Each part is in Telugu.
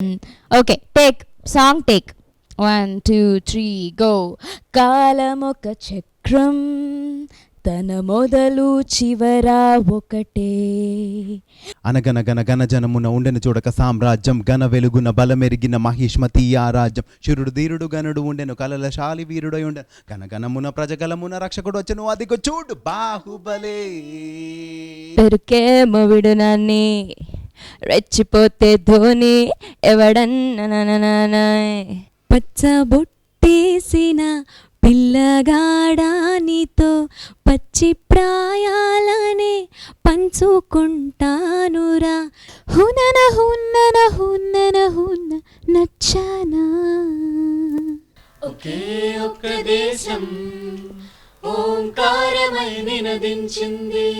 Okay, take song take 1 2 3 go. కాలమొక చక్రం, తన మొదలు చివరా ఒకటే. అనగనగన గణ జనమున ఉండెను చూడక సామ్రాజ్యం, ఘన వెలుగున బలమెరిగిన మహిష్మతి ఆ రాజ్యం. శిరుడు ధీరుడు గనుడు ఉండెను, కలలశాలి వీరుడై ఉండెను, గనగనమున ప్రజగలమున రక్షకుడు వచ్చెను, అదిగో చూడు బాహుబలే. పెరుకేమో విడునని రెచ్చిపోతే ధోని ఎవడన్నా పచ్చబొట్టేసిన పిల్లగాడానితో పచ్చి ప్రాయాలనే పంచుకుంటానురా. హునన హున్నన హున్నన హున్న నచ్చనా. ఒకే ఒక్క దేశం ఓంకారమై నినదించింది.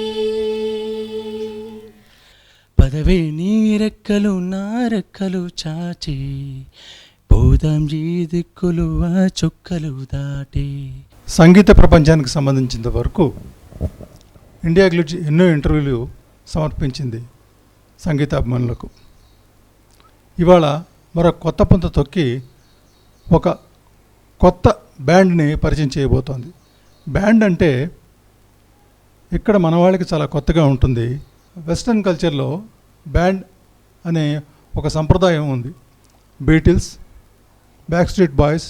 పదవే నీ రెక్కలు నా రెక్కలు చాచి పోదాం ఈ దిక్కులు ఆ చుక్కలు దాటి. సంగీత ప్రపంచానికి సంబంధించినంత వరకు ఇండియా గ్లిట్స్ ఎన్నో ఇంటర్వ్యూలు సమర్పించింది సంగీతాభిమానులకు. ఇవాళ మరో కొత్త పుంత తొక్కి ఒక కొత్త బ్యాండ్ని పరిచయం చేయబోతోంది. బ్యాండ్ అంటే ఇక్కడ మన వాళ్ళకి చాలా కొత్తగా ఉంటుంది. వెస్ట్రన్ కల్చర్లో బ్యాండ్ అనే ఒక సంప్రదాయం ఉంది. Beatles, back street boys,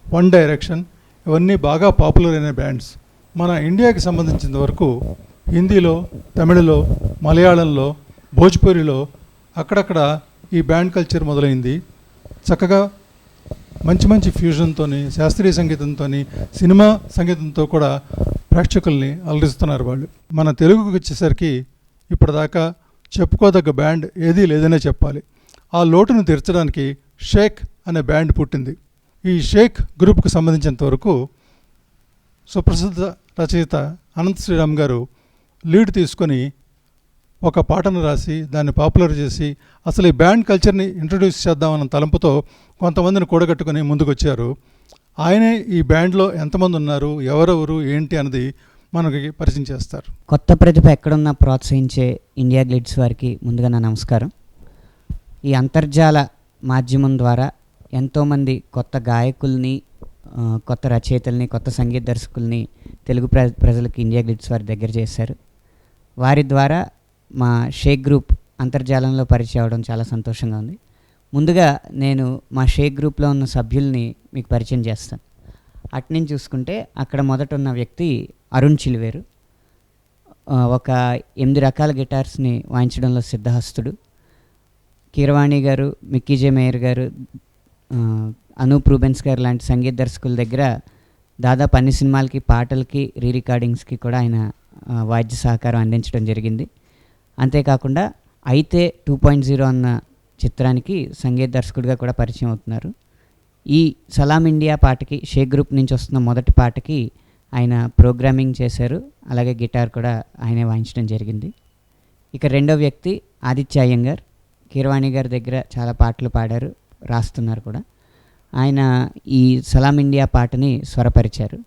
one direction ఇవన్నీ బాగా పాపులర్ అయిన బ్యాండ్స్. మన ఇండియాకి సంబంధించిన వరకు హిందీలో, తమిళలో, మలయాళంలో, భోజ్పురిలో అక్కడక్కడ ఈ బ్యాండ్ కల్చర్ మొదలైంది. చక్కగా మంచి మంచి ఫ్యూజన్తో, శాస్త్రీయ సంగీతంతో, సినిమా సంగీతంతో కూడా ప్రేక్షకుల్ని అలరిస్తున్నారు వాళ్ళు. మన తెలుగుకి వచ్చేసరికి ఇప్పటిదాకా చెప్పుకోదగ్గ బ్యాండ్ ఏదీ లేదనే చెప్పాలి. ఆ లోటును తీర్చడానికి షేక్ అనే బ్యాండ్ పుట్టింది. ఈ షేక్ గ్రూప్కి సంబంధించినంత వరకు సుప్రసిద్ధ రచయిత అనంత్ శ్రీరామ్ గారు లీడ్ తీసుకొని ఒక పాటను రాసి దాన్ని పాపులర్ చేసి అసలు ఈ బ్యాండ్ కల్చర్ని ఇంట్రడ్యూస్ చేద్దామన్న తలంపుతో కొంతమందిని కూడగట్టుకొని ముందుకొచ్చారు. ఆయనే ఈ బ్యాండ్లో ఎంతమంది ఉన్నారు, ఎవరెవరు, ఏంటి అన్నది మనకి పరిచయం చేస్తారు. కొత్త ప్రతిభ ఎక్కడున్నా ప్రోత్సహించే ఇండియా గ్లిట్స్ వారికి ముందుగా నా నమస్కారం. ఈ అంతర్జాల మాధ్యమం ద్వారా ఎంతోమంది కొత్త గాయకుల్ని, కొత్త రచయితల్ని, కొత్త సంగీత దర్శకుల్ని తెలుగు ప్రజలకు ఇండియా గ్లిట్స్ వారి దగ్గర చేశారు. వారి ద్వారా మా షేక్ గ్రూప్ అంతర్జాలంలో పరిచయం అవడం చాలా సంతోషంగా ఉంది. ముందుగా నేను మా షేక్ గ్రూప్లో ఉన్న సభ్యుల్ని మీకు పరిచయం చేస్తాను. అట్నుంచి చూసుకుంటే అక్కడ మొదట ఉన్న వ్యక్తి అరుణ్ చిలివేరు. ఒక 8 రకాల గిటార్స్ని వాయించడంలో సిద్ధహస్తుడు. కీరవాణి గారు, మిక్కీ జే మేయర్ గారు, అనూప్ రూబెన్స్ గారు లాంటి సంగీత దర్శకుల దగ్గర దాదాపు అన్ని సినిమాలకి, పాటలకి, రీ రికార్డింగ్స్కి కూడా ఆయన వాద్య సహకారం అందించడం జరిగింది. అంతేకాకుండా అయితే 2.0 అన్న చిత్రానికి సంగీత దర్శకుడిగా కూడా పరిచయం అవుతున్నారు. ఈ సలాం ఇండియా పాటకి, షేక్ గ్రూప్ నుంచి వస్తున్న మొదటి పాటకి ఆయన ప్రోగ్రామింగ్ చేశారు. అలాగే గిటార్ కూడా ఆయనే వాయించడం జరిగింది. ఇక రెండో వ్యక్తి ఆదిత్య అయ్యంగార్. కీరవాణి గారి దగ్గర చాలా పాటలు పాడారు, రాస్తున్నారు కూడా. ఆయన ఈ సలాం ఇండియా పాటని స్వరపరిచారు.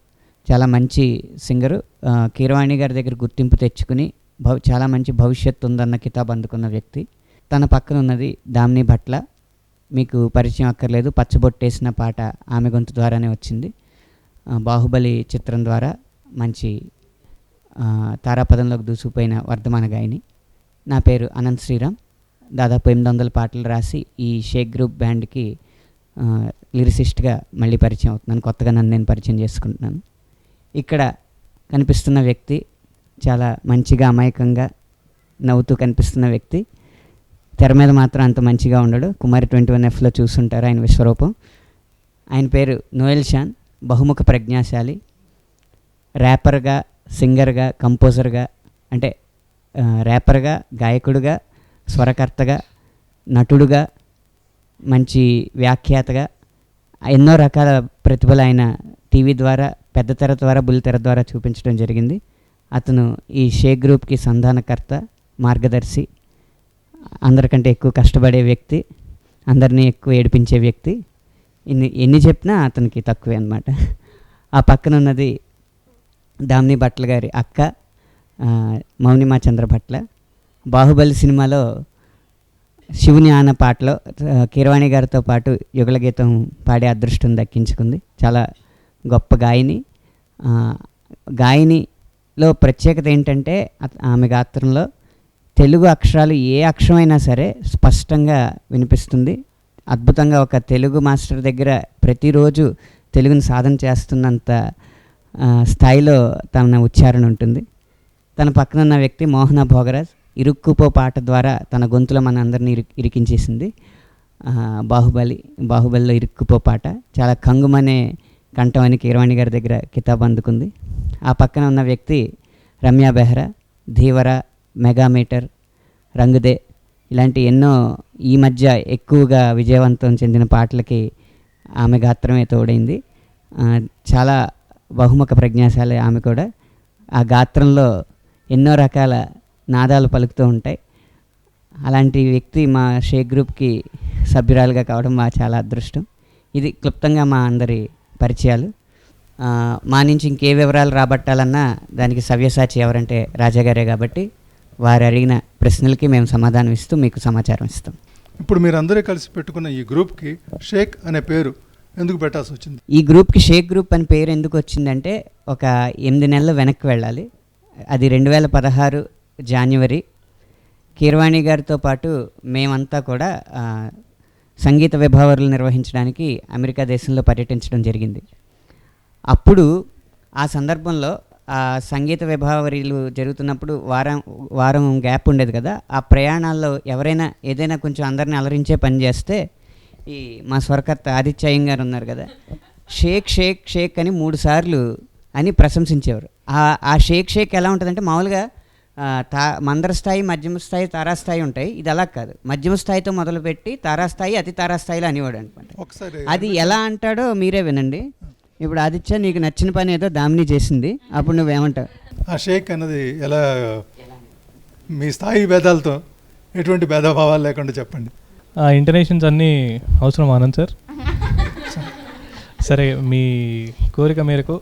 చాలా మంచి సింగరు. కీరవాణి గారి దగ్గర గుర్తింపు తెచ్చుకుని చాలా మంచి భవిష్యత్తు ఉందన్న కితాబ్ అందుకున్న వ్యక్తి. తన పక్కన ఉన్నది దామిని భట్ల. మీకు పరిచయం అక్కర్లేదు, పచ్చబొట్టేసిన పాట ఆమె గొంతు ద్వారానే వచ్చింది. బాహుబలి చిత్రం ద్వారా మంచి తారాపదంలోకి దూసుకుపోయిన వర్ధమాన గాయని. నా పేరు అనంత్ శ్రీరామ్. దాదాపు 800 పాటలు రాసి ఈ షేక్ గ్రూప్ బ్యాండ్కి లిరిసిస్ట్గా మళ్ళీ పరిచయం అవుతున్నాను. కొత్తగా నన్ను నేను పరిచయం చేసుకుంటున్నాను. ఇక్కడ కనిపిస్తున్న వ్యక్తి చాలా మంచిగా, అమాయకంగా నవ్వుతూ కనిపిస్తున్న వ్యక్తి. తెర మీద మాత్రం అంత మంచిగా ఉండడు. కుమారి 21Fలో చూస్తుంటారు ఆయన విశ్వరూపం. ఆయన పేరు నోయల్ షాన్. బహుముఖ ప్రజ్ఞాశాలి. ర్యాపర్గా, సింగర్గా, కంపోజర్గా, అంటే ర్యాపర్గా, గాయకుడుగా, స్వరకర్తగా, నటుడుగా, మంచి వ్యాఖ్యాతగా ఎన్నో రకాల ప్రతిభలు ఆయన టీవీ ద్వారా, పెద్ద తెర ద్వారా, బుల్లితెర ద్వారా చూపించడం జరిగింది. అతను ఈ షేక్ గ్రూప్కి సంధానకర్త, మార్గదర్శి, అందరికంటే ఎక్కువ కష్టపడే వ్యక్తి, అందరినీ ఎక్కువ ఏడిపించే వ్యక్తి. ఎన్ని చెప్పినా అతనికి తక్కువే అన్నమాట. ఆ పక్కన ఉన్నది దామిని భట్ల గారి అక్క, మౌనిమా చంద్ర భట్ల. బాహుబలి సినిమాలో శివుని ఆన పాటలో కీరవాణి గారితో పాటు యుగల గీతం పాడే అదృష్టం దక్కించుకుంది. చాలా గొప్ప గాయని. గాయనిలో ప్రత్యేకత ఏంటంటే ఆమె గాత్రంలో తెలుగు అక్షరాలు ఏ అక్షరమైనా సరే స్పష్టంగా వినిపిస్తుంది. అద్భుతంగా ఒక తెలుగు మాస్టర్ దగ్గర ప్రతిరోజు తెలుగుని సాధన చేస్తున్నంత స్థాయిలో తన ఉచ్చారణ ఉంటుంది. తన పక్కన ఉన్న వ్యక్తి మోహన భోగరాజ్ ఇరుక్కుపో పాట ద్వారా తన గొంతులో మన అందరినీ ఇరికించేసింది. బాహుబలిలో ఇరుక్కుపో పాట చాలా కంగుమనే కంఠం అని కీరవాణి గారి దగ్గర కితాబ్ అందుకుంది. ఆ పక్కన ఉన్న వ్యక్తి రమ్య బెహ్రా, ధీవర, మెగామీటర్, రంగుదే ఇలాంటి ఎన్నో ఈ మధ్య ఎక్కువగా విజయవంతం చెందిన పాటలకి ఆమె గాత్రమే తోడైంది. చాలా బహుముఖ ప్రజ్ఞాశాలి ఆమె కూడా. ఆ గాత్రంలో ఎన్నో రకాల నాదాలు పలుకుతూ ఉంటాయి. అలాంటి వ్యక్తి మా షేక్ గ్రూప్కి సభ్యురాలుగా కావడం మా చాలా అదృష్టం. ఇది క్లుప్తంగా మా అందరి పరిచయాలు. మా నుంచి ఇంకే వివరాలు రాబట్టాలన్నా దానికి సవ్యసాచి ఎవరంటే రాజాగారే కాబట్టి వారు అడిగిన ప్రశ్నలకి మేము సమాధానం ఇస్తూ మీకు సమాచారం ఇస్తాం. ఇప్పుడు మీరు అందరూ కలిసి పెట్టుకున్న ఈ గ్రూప్కి షేక్ అనే పేరు ఎందుకు పెట్టాల్సి వచ్చింది? ఈ గ్రూప్కి షేక్ గ్రూప్ అని పేరు ఎందుకు వచ్చిందంటే ఒక 8 నెలలు వెనక్కి వెళ్ళాలి. అది 2016 జనవరి. కీరవాణి గారితో పాటు మేమంతా కూడా సంగీత విభావరులు నిర్వహించడానికి అమెరికా దేశంలో పర్యటించడం జరిగింది. అప్పుడు ఆ సందర్భంలో ఆ సంగీత విభావరీలు జరుగుతున్నప్పుడు వారం గ్యాప్ ఉండేది కదా. ఆ ప్రయాణాల్లో ఎవరైనా ఏదైనా కొంచెం అందరిని అలరించే పని చేస్తే ఈ మా స్వరకర్త ఆదిత్య అయ్యంగారు ఉన్నారు కదా, షేక్ షేక్ షేక్ అని 3 సార్లు అని ప్రశంసించేవారు. ఆ షేక్ షేక్ ఎలా ఉంటుందంటే మామూలుగా మందర స్థాయి, మధ్యమ స్థాయి, తారాస్థాయి ఉంటాయి. ఇది అలా కాదు, మధ్యమ స్థాయితో మొదలుపెట్టి తారాస్థాయి, అతి తారాస్థాయిలో అనేవాడు అనమాట. అది ఎలా అంటాడో మీరే వినండి. ఇప్పుడు ఆదిత్య, నీకు నచ్చిన పని ఏదో దామిని చేసింది, అప్పుడు నువ్వేమంటావు? ఆ షేక్ అన్నది ఎలా మీ స్థాయి భేదాలతో ఎటువంటి భేదభావాలు లేకుండా చెప్పండి. ఇంటర్నేషన్స్ అన్నీ అవసరం ఆనంద్ సార్. సరే, మీ కోరిక మేరకు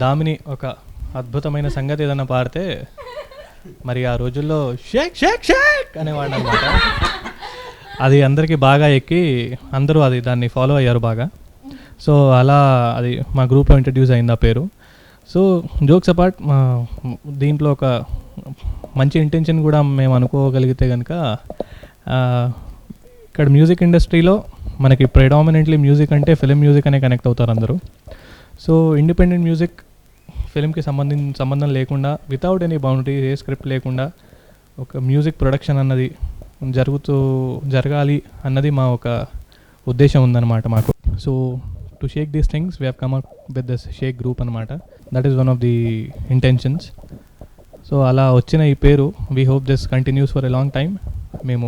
దామిని ఒక అద్భుతమైన సంగతి ఏదైనా పాడితే మరి ఆ రోజుల్లో షేక్ షేక్ షేక్ అనేవాడు అనమాట. అది అందరికీ బాగా ఎక్కి అందరూ దాన్ని ఫాలో అయ్యారు బాగా. సో అలా అది మా గ్రూప్లో ఇంట్రడ్యూస్ అయింది ఆ పేరు. సో జోక్స్ అపార్ట్, దీంట్లో ఒక మంచి ఇంటెన్షన్ కూడా మేము అనుకోగలిగితే కనుక, ఇక్కడ మ్యూజిక్ ఇండస్ట్రీలో మనకి ప్రెడామినెంట్లీ మ్యూజిక్ అంటే ఫిలిం మ్యూజిక్ అనే కనెక్ట్ అవుతారు అందరూ. సో ఇండిపెండెంట్ మ్యూజిక్ ఫిలింకి సంబంధం లేకుండా, without any boundary, a script లేకుండా ఒక మ్యూజిక్ ప్రొడక్షన్ అన్నది జరగాలి అన్నది మా ఒక ఉద్దేశం ఉందన్నమాట మాకు. So to shake these things we have come up with this shake group అనమాట. That is one of the intentions. So అలా వచ్చిన ఈ పేరు, we hope this continues for a long time. మేము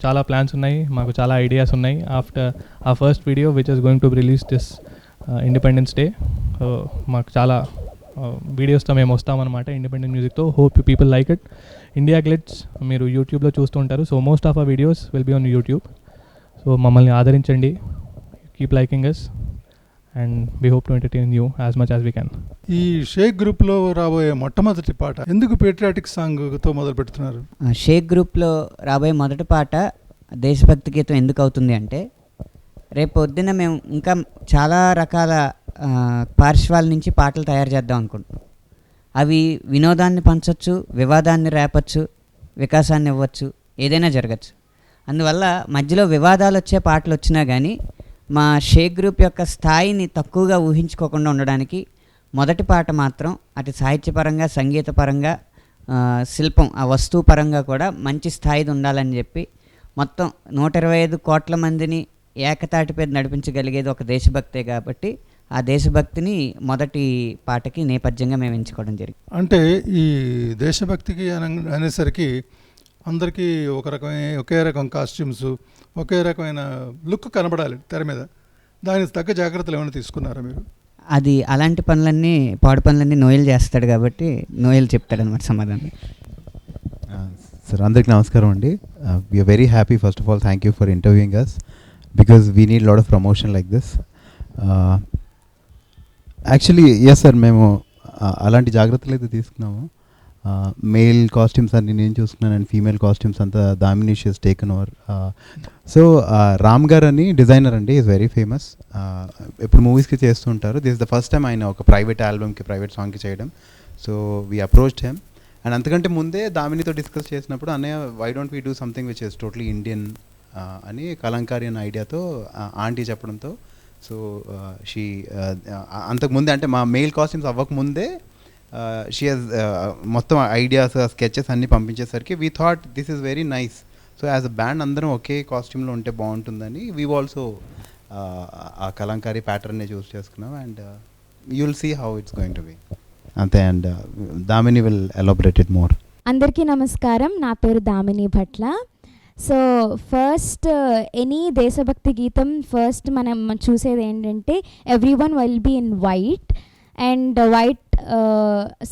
చాలా ప్లాన్స్ ఉన్నాయి, మాకు చాలా ఐడియాస్ ఉన్నాయి. ఆఫ్టర్ ఆ first video which is going to release this Independence Day, మాకు చాలా వీడియోస్తో మేము వస్తామన్నమాట ఇండిపెండెంట్ మ్యూజిక్తో. Hope people like it. India Glitz మీరు యూట్యూబ్లో చూస్తూ ఉంటారు. So most of our videos will be on YouTube. So మమ్మల్ని ఆదరించండి, keep liking us, and we hope to entertain you as much as we can. ఈ షేక్ గ్రూప్లో రాబోయే మొట్టమొదటి పాట ఎందుకు పేట్రియాటిక్ సాంగ్తో మొదలు పెడుతున్నారు? షేక్ గ్రూప్లో రాబోయే మొదటి పాట దేశభక్తి గీతం ఎందుకు అవుతుంది అంటే, రేపు పొద్దున్న మేము ఇంకా చాలా రకాల పార్శ్వాల నుంచి పాటలు తయారు చేద్దాం అనుకుంటున్నాం. అవి వినోదాన్ని పంచవచ్చు, వివాదాన్ని రేపచ్చు, వికాసాన్ని ఇవ్వచ్చు, ఏదైనా జరగచ్చు. అందువల్ల మధ్యలో వివాదాలు వచ్చే పాటలు వచ్చినా కానీ మా షేక్ గ్రూప్ యొక్క స్థాయిని తక్కువగా ఊహించుకోకుండా ఉండడానికి మొదటి పాట మాత్రం అటు సాహిత్యపరంగా, సంగీతపరంగా, శిల్పం ఆ వస్తువు పరంగా కూడా మంచి స్థాయిది ఉండాలని చెప్పి మొత్తం 125 కోట్ల మందిని ఏకతాటిపై నడిపించగలిగేది ఒక దేశభక్తే కాబట్టి ఆ దేశభక్తిని మొదటి పాటకి నేపథ్యంగా మేము ఎంచుకోవడం జరిగింది. అంటే ఈ దేశభక్తికి అనేసరికి అందరికీ ఒకే రకం కాస్ట్యూమ్స్, ఒకే రకమైన లుక్ కనబడాలి తెర మీద. దానికి తగ్గ జాగ్రత్తలు ఏమైనా తీసుకున్నారా మీరు? అది అలాంటి పనులన్నీ, పాడు పనులన్నీ నోయల్ చేస్తాడు కాబట్టి నోయల్ చెప్తాడు అనమాట సమాధానం. సార్, అందరికీ నమస్కారం అండి. We're very happy. First of all thank you for interviewing us because we need lot of promotion like this. Actually yes sir, మేము అలాంటి జాగ్రత్తలు అయితే తీసుకున్నాము. మేల్ కాస్ట్యూమ్స్ అన్ని నేను చూసుకున్నాను అండ్ ఫీమేల్ కాస్ట్యూమ్స్ అంతా Damini she has taken over. So Ram గారు అని డిజైనర్ అండి, ఈజ్ వెరీ ఫేమస్. ఇప్పుడు మూవీస్కి చేస్తుంటారు. This is the first time ఆయన ఒక ప్రైవేట్ ఆల్బమ్కి ప్రైవేట్ సాంగ్కి చేయడం. So we approached him. And అంతకంటే ముందే దామినితో డిస్కస్ చేసినప్పుడు అన్నయ్య why don't we do something which is totally Indian అని కలంకారీ అనే ఐడియాతో ఆంటీ చెప్పడంతో సో షీ అంతకుముందే అంటే మా మెయిల్ కాస్ట్యూమ్స్ అవ్వకముందే షీ హజ్ మొత్తం ఐడియాస్ స్కెచెస్ అన్నీ పంపించేసరికి we thought this is very nice. So as a band అందరం ఒకే కాస్ట్యూమ్లో ఉంటే బాగుంటుందని వీ ఆల్సో ఆ కలంకారీ ప్యాటర్న్ని చూస్ చేసుకున్నాం. And you will see how it's going to be అంతే. And Damini will elaborate it more. అందరికీ నమస్కారం, నా పేరు Damini Bhatla. So first any దేశభక్తి గీతం ఫస్ట్ మనం చూసేది ఏంటంటే everyone will be in white and white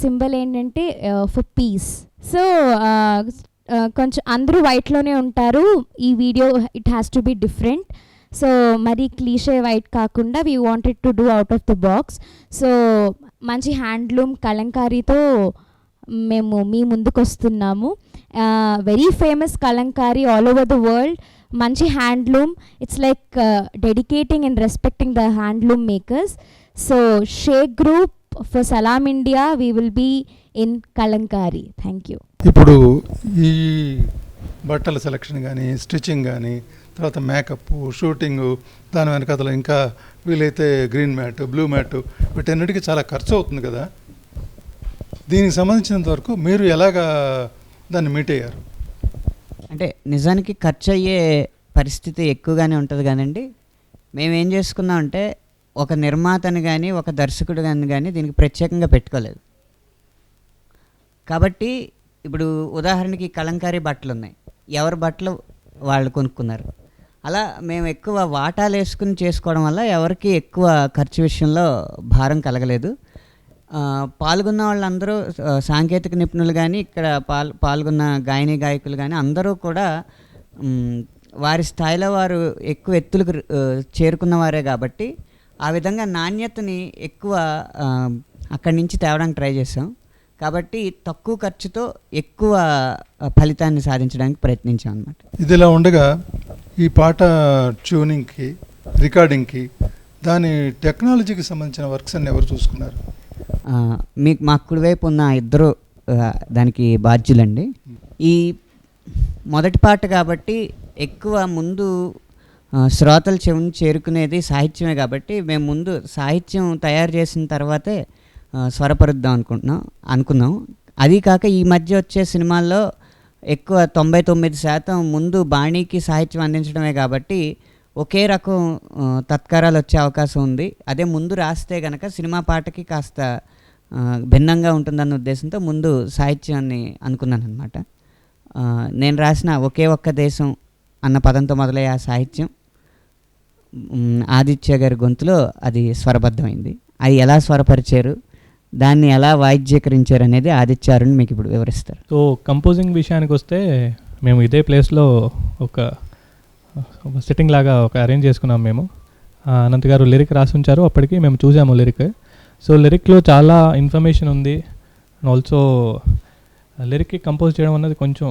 symbol ఏంటంటే ఫర్ పీస్. సో కొంచెం అందరూ వైట్లోనే ఉంటారు. ఈ video it has to be different. So మరి క్లీషే వైట్ కాకుండా we wanted to do out of the box. So మంచి హ్యాండ్లూమ్ కలంకారీతో మేము మీ ముందుకు వస్తున్నాము. Very famous kalamkari all over the world. మంచి handloom, it's like dedicating and respecting the handloom makers. So shake group for Salaam India we will be in kalamkari. Thank you. ఇప్పుడు ఈ బట్టల సెలక్షన్ కానీ, స్టిచ్చింగ్ కానీ, తర్వాత మేకప్, షూటింగు, దాని వెనకాతల ఇంకా వీలైతే గ్రీన్ మ్యాట్, బ్లూ మ్యాట్, వీటన్నిటికీ చాలా ఖర్చు అవుతుంది కదా. దీనికి సంబంధించినంత వరకు మీరు ఎలాగా దాన్ని మీట్ అయ్యారు? అంటే నిజానికి ఖర్చు అయ్యే పరిస్థితి ఎక్కువగానే ఉంటుంది కానండి. మేము ఏం చేసుకున్నామంటే ఒక నిర్మాతని కానీ ఒక దర్శకుడు కానీ దీనికి ప్రత్యేకంగా పెట్టుకోలేదు. కాబట్టి ఇప్పుడు ఉదాహరణకి కలంకారీ బట్టలు ఉన్నాయి, ఎవరి బట్టలు వాళ్ళు కొనుక్కున్నారు. అలా మేము ఎక్కువ వాటాలు వేసుకుని చేసుకోవడం వల్ల ఎవరికి ఎక్కువ ఖర్చు విషయంలో భారం కలగలేదు. పాల్గొన్న వాళ్ళందరూ సాంకేతిక నిపుణులు కానీ ఇక్కడ పాల్గొన్న గాయని గాయకులు కానీ అందరూ కూడా వారి స్థాయిలో వారు ఎక్కువ ఎత్తులకు చేరుకున్నవారే కాబట్టి ఆ విధంగా నాణ్యతని ఎక్కువ అక్కడి నుంచి తేవడానికి ట్రై చేసాం. కాబట్టి తక్కువ ఖర్చుతో ఎక్కువ ఫలితాన్ని సాధించడానికి ప్రయత్నించాం అన్నమాట. ఇదిలా ఉండగా ఈ పాట ట్యూనింగ్కి, రికార్డింగ్కి, దాని టెక్నాలజీకి సంబంధించిన వర్క్స్ అన్ని ఎవరు చూసుకున్నారు? మాకు కుడివైపు ఉన్న ఇద్దరు దానికి బాధ్యులండి. ఈ మొదటి పాట కాబట్టి ఎక్కువ ముందు శ్రోతల చెవిని చేరుకునేది సాహిత్యమే కాబట్టి మేము ముందు సాహిత్యం తయారు చేసిన తర్వాతే స్వరపరుద్దాం అనుకున్నాం. అది కాక ఈ మధ్య వచ్చే సినిమాల్లో ఎక్కువ 99% ముందు బాణీకి సాహిత్యం అందించడమే కాబట్టి ఒకే రకం తత్కారాలు వచ్చే అవకాశం ఉంది. అదే ముందు రాస్తే కనుక సినిమా పాటకి కాస్త భిన్నంగా ఉంటుందన్న ఉద్దేశంతో ముందు సాహిత్యాన్ని అనుకున్నాను అనమాట. నేను రాసిన ఒకే ఒక్క దేశం అన్న పదంతో మొదలయ్యే ఆ సాహిత్యం ఆదిత్య గారి గొంతులో అది స్వరబద్ధమైంది. అది ఎలా స్వరపరిచారు, దాన్ని ఎలా వాయిద్యీకరించారు అనేది ఆదిత్యారుని మీకు ఇప్పుడు వివరిస్తారు. సో కంపోజింగ్ విషయానికి వస్తే మేము ఇదే ప్లేస్లో ఒక సిట్టింగ్ లాగా ఒక అరేంజ్ చేసుకున్నాం. మేము అనంత్ గారు లిరిక్ రాసి ఉంచారు, అప్పటికి మేము చూసాము లిరిక్. సో లిరిక్లో చాలా ఇన్ఫర్మేషన్ ఉంది. అండ్ ఆల్సో లిరిక్కి కంపోజ్ చేయడం అన్నది కొంచెం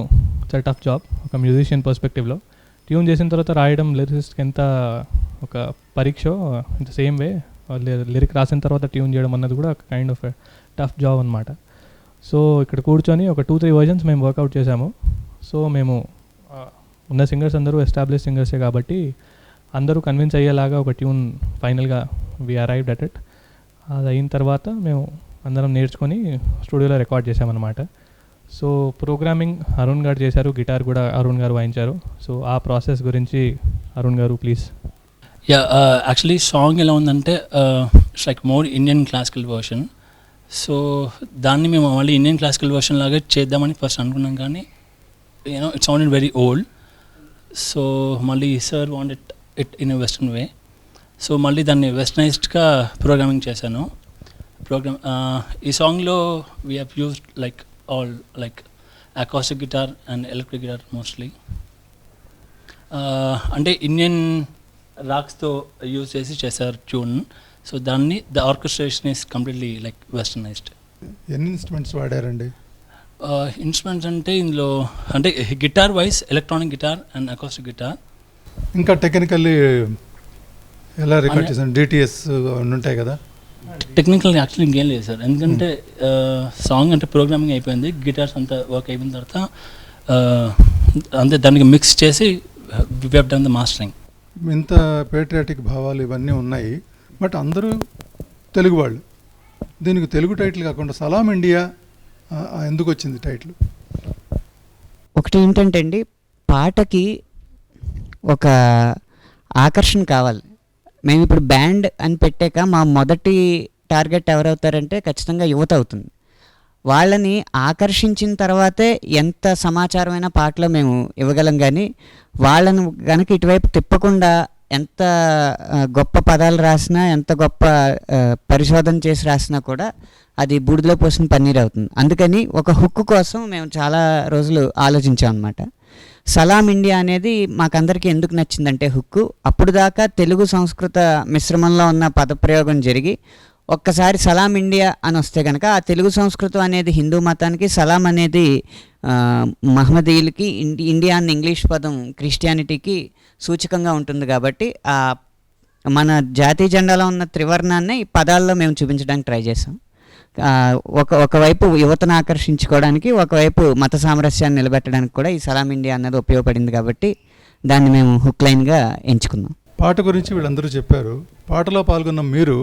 టఫ్ జాబ్ ఒక మ్యూజిషియన్ పర్స్పెక్టివ్లో. ట్యూన్ చేసిన తర్వాత రాయడం లిరిసిస్ట్కి ఎంత ఒక పరీక్ష, ఇంత సేమ్ వే లిరిక్ రాసిన తర్వాత ట్యూన్ చేయడం అన్నది కూడా ఒక కైండ్ ఆఫ్ టఫ్ జాబ్ అనమాట. సో ఇక్కడ కూర్చొని ఒక 2-3 వర్జన్స్ మేము వర్కౌట్ చేసాము. సో మేము ఉన్న సింగర్స్ అందరూ ఎస్టాబ్లిష్ సింగర్సే కాబట్టి అందరూ కన్విన్స్ అయ్యేలాగా ఒక ట్యూన్ ఫైనల్గా వి అరైవ్డ్ అట్ ఇట్. అది అయిన తర్వాత మేము అందరం నేర్చుకొని స్టూడియోలో రికార్డ్ చేసామన్నమాట. సో ప్రోగ్రామింగ్ అరుణ్ గారు చేశారు, గిటార్ కూడా అరుణ్ గారు వాయించారు. సో ఆ ప్రాసెస్ గురించి అరుణ్ గారు ప్లీజ్. యా, యాక్చువల్లీ సాంగ్ ఎలా ఉందంటే it's like more Indian classical version. So దాన్ని మేము మళ్ళీ ఇండియన్ క్లాసికల్ వర్షన్ లాగా చేద్దామని ఫస్ట్ అనుకున్నాం, కానీ you know it sounded very old. So మళ్ళీ sir wanted it in a western way. So మళ్ళీ దాన్ని వెస్టర్నైజ్డ్గా ప్రోగ్రామింగ్ చేశాను. ఈ సాంగ్లో we have used like all like acoustic guitar and electric guitar mostly. అంటే ఇండియన్ రాక్స్తో యూజ్ చేశారు ట్యూన్. సో దాన్ని the orchestration is completely like westernised. ఎన్ని ఇన్స్ట్రుమెంట్స్ వాడారండి? ఇన్స్ట్రుమెంట్స్ అంటే ఇందులో అంటే guitar wise electronic guitar and acoustic guitar. ఇంకా టెక్నికల్లీ ఎలా రికార్డ్ చేశాను, డిటిఎస్ ఉంటాయి కదా? టెక్నికల్ యాక్చువల్లీ ఇంకేం లేదు సార్, ఎందుకంటే సాంగ్ అంటే ప్రోగ్రామింగ్ అయిపోయింది, గిటార్స్ అంతా వర్క్ అయిపోయిన తర్వాత అంతే దానికి మిక్స్ చేసి we have done the mastering. ఇంత పేట్రియాటిక్ భావాలు ఇవన్నీ ఉన్నాయి, బట్ అందరూ తెలుగు వాళ్ళు. దీనికి తెలుగు టైటిల్ కాకుండా సలాం ఇండియా ఎందుకు వచ్చింది టైటిల్? ఒకటి ఏంటంటే అండి, పాటకి ఒక ఆకర్షణ కావాలి. మేము ఇప్పుడు బ్యాండ్ అని పెట్టాక మా మొదటి టార్గెట్ ఎవరవుతారంటే ఖచ్చితంగా యువత అవుతుంది. వాళ్ళని ఆకర్షించిన తర్వాతే ఎంత సమాచారమైన పాటలో మేము ఇవ్వగలం. కానీ వాళ్ళను కనుక ఇటువైపు తిప్పకుండా ఎంత గొప్ప పదాలు రాసినా, ఎంత గొప్ప పరిశోధన చేసి రాసినా కూడా అది బూడిదలో పోసిన పన్నీర్ అవుతుంది. అందుకని ఒక హుక్కు కోసం మేము చాలా రోజులు ఆలోచించాం అనమాట. సలాం ఇండియా అనేది మాకందరికీ ఎందుకు నచ్చిందంటే హుక్కు, అప్పుడు దాకా తెలుగు సంస్కృత మిశ్రమంలో ఉన్న పదప్రయోగం జరిగి ఒక్కసారి సలాం ఇండియా అని వస్తే కనుక ఆ తెలుగు సంస్కృతం అనేది హిందూ మతానికి, సలాం అనేది మహమ్మదీయులకి, ఇండియా అన్న ఇంగ్లీష్ పదం క్రిస్టియానిటీకి సూచకంగా ఉంటుంది. కాబట్టి మన జాతీయ జెండాలో ఉన్న త్రివర్ణాన్ని ఈ పదాల్లో మేము చూపించడానికి ట్రై చేసాం. ఒకవైపు యువతను ఆకర్షించుకోవడానికి, ఒకవైపు మత సామరస్యాన్ని నిలబెట్టడానికి కూడా ఈ సలాం ఇండియా అన్నది ఉపయోగపడింది. కాబట్టి దాన్ని మేము హుక్ లైన్గా ఎంచుకున్నాం. పాట గురించి వీళ్ళందరూ చెప్పారు, పాటలో పాల్గొన్న మీరు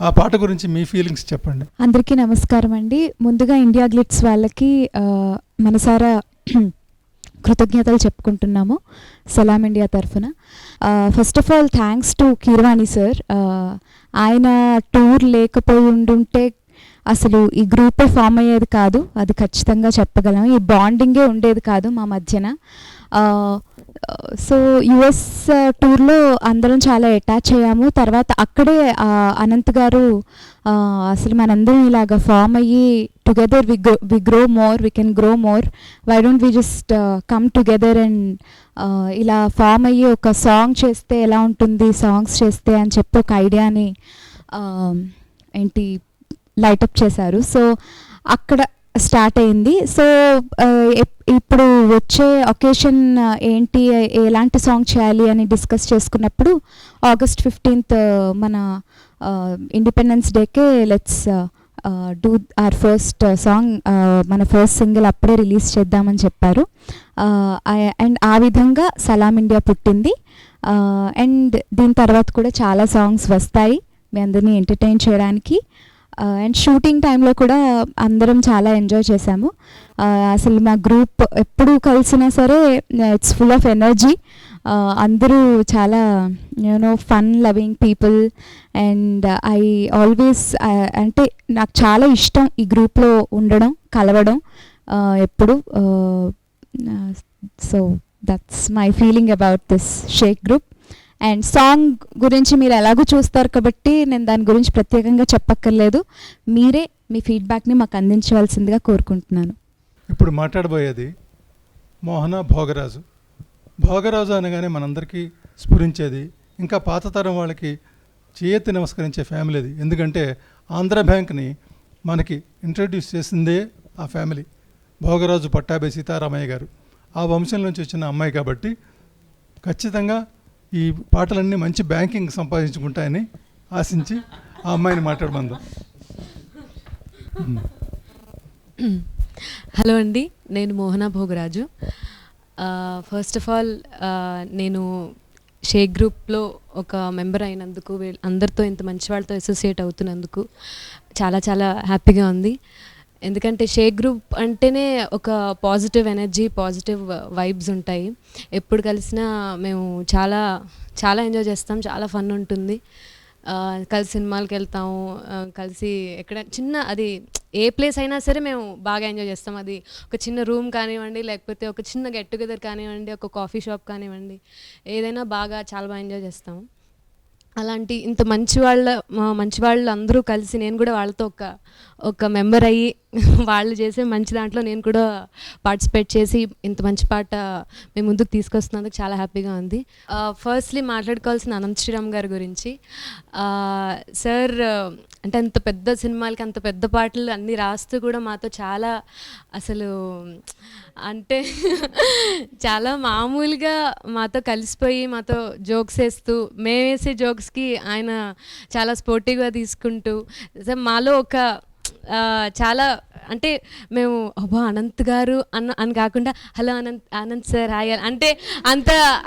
ఆ పాట గురించి మీ ఫీలింగ్స్ చెప్పండి. అందరికీ నమస్కారం అండి. ముందుగా ఇండియా గ్లిట్స్ వాళ్ళకి మనసారా కృతజ్ఞతలు చెప్పుకుంటున్నాము సలాం ఇండియా తరఫున. First of all thanks to Keeravani sir. ఆయన టూర్ లేకపోయి ఉండుంటే అసలు ఈ గ్రూపే ఫామ్ అయ్యేది కాదు, అది ఖచ్చితంగా చెప్పగలం. ఈ బాండింగే ఉండేది కాదు మా మధ్యన. సో యుఎస్ టూర్లో అందరం చాలా అటాచ్ అయ్యాము. తర్వాత అక్కడే అనంత్ గారు అసలు మనందరం ఇలాగ ఫామ్ అయ్యి together we grow more, we can grow more, why don't we just come together and ఇలా ఫామ్ అయ్యి ఒక సాంగ్ చేస్తే ఎలా ఉంటుంది, సాంగ్స్ చేస్తే అని చెప్పి ఒక ఐడియాని లైటప్ చేశారు. సో అక్కడ స్టార్ట్ అయింది. సో ఇప్పుడు వచ్చే ఒకేషన్ ఏంటి, ఎలాంటి సాంగ్ చేయాలి అని డిస్కస్ చేసుకున్నప్పుడు August 15th మన independence decay let's do or first song, మన ఫస్ట్ సింగిల్ అప్పుడే రిలీజ్ చేద్దామని చెప్పారు. అండ్ ఆ విధంగా సలాం ఇండియా పుట్టింది. అండ్ దీని తర్వాత కూడా చాలా సాంగ్స్ వస్తాయి మీ అందరినీ ఎంటర్టైన్ చేయడానికి. అండ్ షూటింగ్ టైంలో కూడా అందరం చాలా ఎంజాయ్ చేశాము. అసలు మా గ్రూప్ ఎప్పుడు కలిసినా సరే ఇట్స్ ఫుల్ ఆఫ్ ఎనర్జీ. అందరూ చాలా fun loving people. And I always అంటే నాకు చాలా ఇష్టం ఈ గ్రూప్లో ఉండడం, కలవడం ఎప్పుడు. So that's my feeling about this shake group. And song గురించి మీరు ఎలాగో చూస్తారు కాబట్టి నేను దాని గురించి ప్రత్యేకంగా చెప్పక్కర్లేదు. మీరే మీ ఫీడ్బ్యాక్ని మాకు అందించవలసిందిగా కోరుకుంటున్నాను. ఇప్పుడు మాట్లాడబోయేది మోహన భోగరాజు. భోగరాజు అనగానే మనందరికీ స్ఫురించేది, ఇంకా పాత తరం వాళ్ళకి చేయెత్తి నమస్కరించే ఫ్యామిలీ అది. ఎందుకంటే ఆంధ్ర బ్యాంక్ని మనకి ఇంట్రడ్యూస్ చేసిందే ఆ ఫ్యామిలీ. భోగరాజు పట్టాభి సీతారామయ్య గారు ఆ వంశం నుంచి వచ్చిన అమ్మాయి కాబట్టి ఖచ్చితంగా ఈ పాటలన్నీ మంచి బ్యాంకింగ్ సంపాదించుకుంటాయని ఆశించి ఆ అమ్మాయిని మాట్లాడమందాం. హలో అండి, నేను మోహన భోగరాజు. ఫస్ట్ ఆఫ్ ఆల్ నేను షేక్ గ్రూప్లో ఒక మెంబర్ అయినందుకు, అందరితో ఇంత మంచి వాళ్ళతో అసోసియేట్ అవుతున్నందుకు చాలా చాలా హ్యాపీగా ఉంది. ఎందుకంటే షేక్ గ్రూప్ అంటేనే ఒక పాజిటివ్ ఎనర్జీ, పాజిటివ్ వైబ్స్ ఉంటాయి. ఎప్పుడు కలిసినా మేము చాలా చాలా ఎంజాయ్ చేస్తాం, చాలా ఫన్ ఉంటుంది. కలిసి సినిమాలకు వెళ్తాము, కలిసి ఎక్కడ చిన్న అది ఏ ప్లేస్ అయినా సరే మేము బాగా ఎంజాయ్ చేస్తాం. అది ఒక చిన్న రూమ్ కానివ్వండి, లేకపోతే ఒక చిన్న గెట్ టుగెదర్ కానివ్వండి, ఒక కాఫీ షాప్ కానివ్వండి, ఏదైనా చాలా బాగా ఎంజాయ్ చేస్తాము. అలాంటి ఇంత మంచి వాళ్ళు అందరూ కలిసి నేను కూడా వాళ్ళతో ఒక మెంబర్ అయ్యి వాళ్ళు చేసే మంచి దాంట్లో నేను కూడా పార్టిసిపేట్ చేసి ఇంత మంచి పాట మేము ముందుకు తీసుకొస్తున్నందుకు చాలా హ్యాపీగా ఉంది. ఫస్ట్లీ మాట్లాడుకోవాల్సిన అనంత్ శ్రీరామ్ గారి గురించి. సార్ అంటే అంత పెద్ద సినిమాలకి అంత పెద్ద పాటలు అన్నీ రాస్తూ కూడా మాతో చాలా అసలు అంటే చాలా మామూలుగా మాతో కలిసిపోయి మాతో జోక్స్ వేస్తూ మేము వేసే జోక్స్కి ఆయన చాలా స్పోర్టివ్గా తీసుకుంటూ మాలో ఒక చాలా అంటే మేము అబ్బా అనంత్ గారు అని కాకుండా హలో అనంత్ సార్ హాయ్ అంటే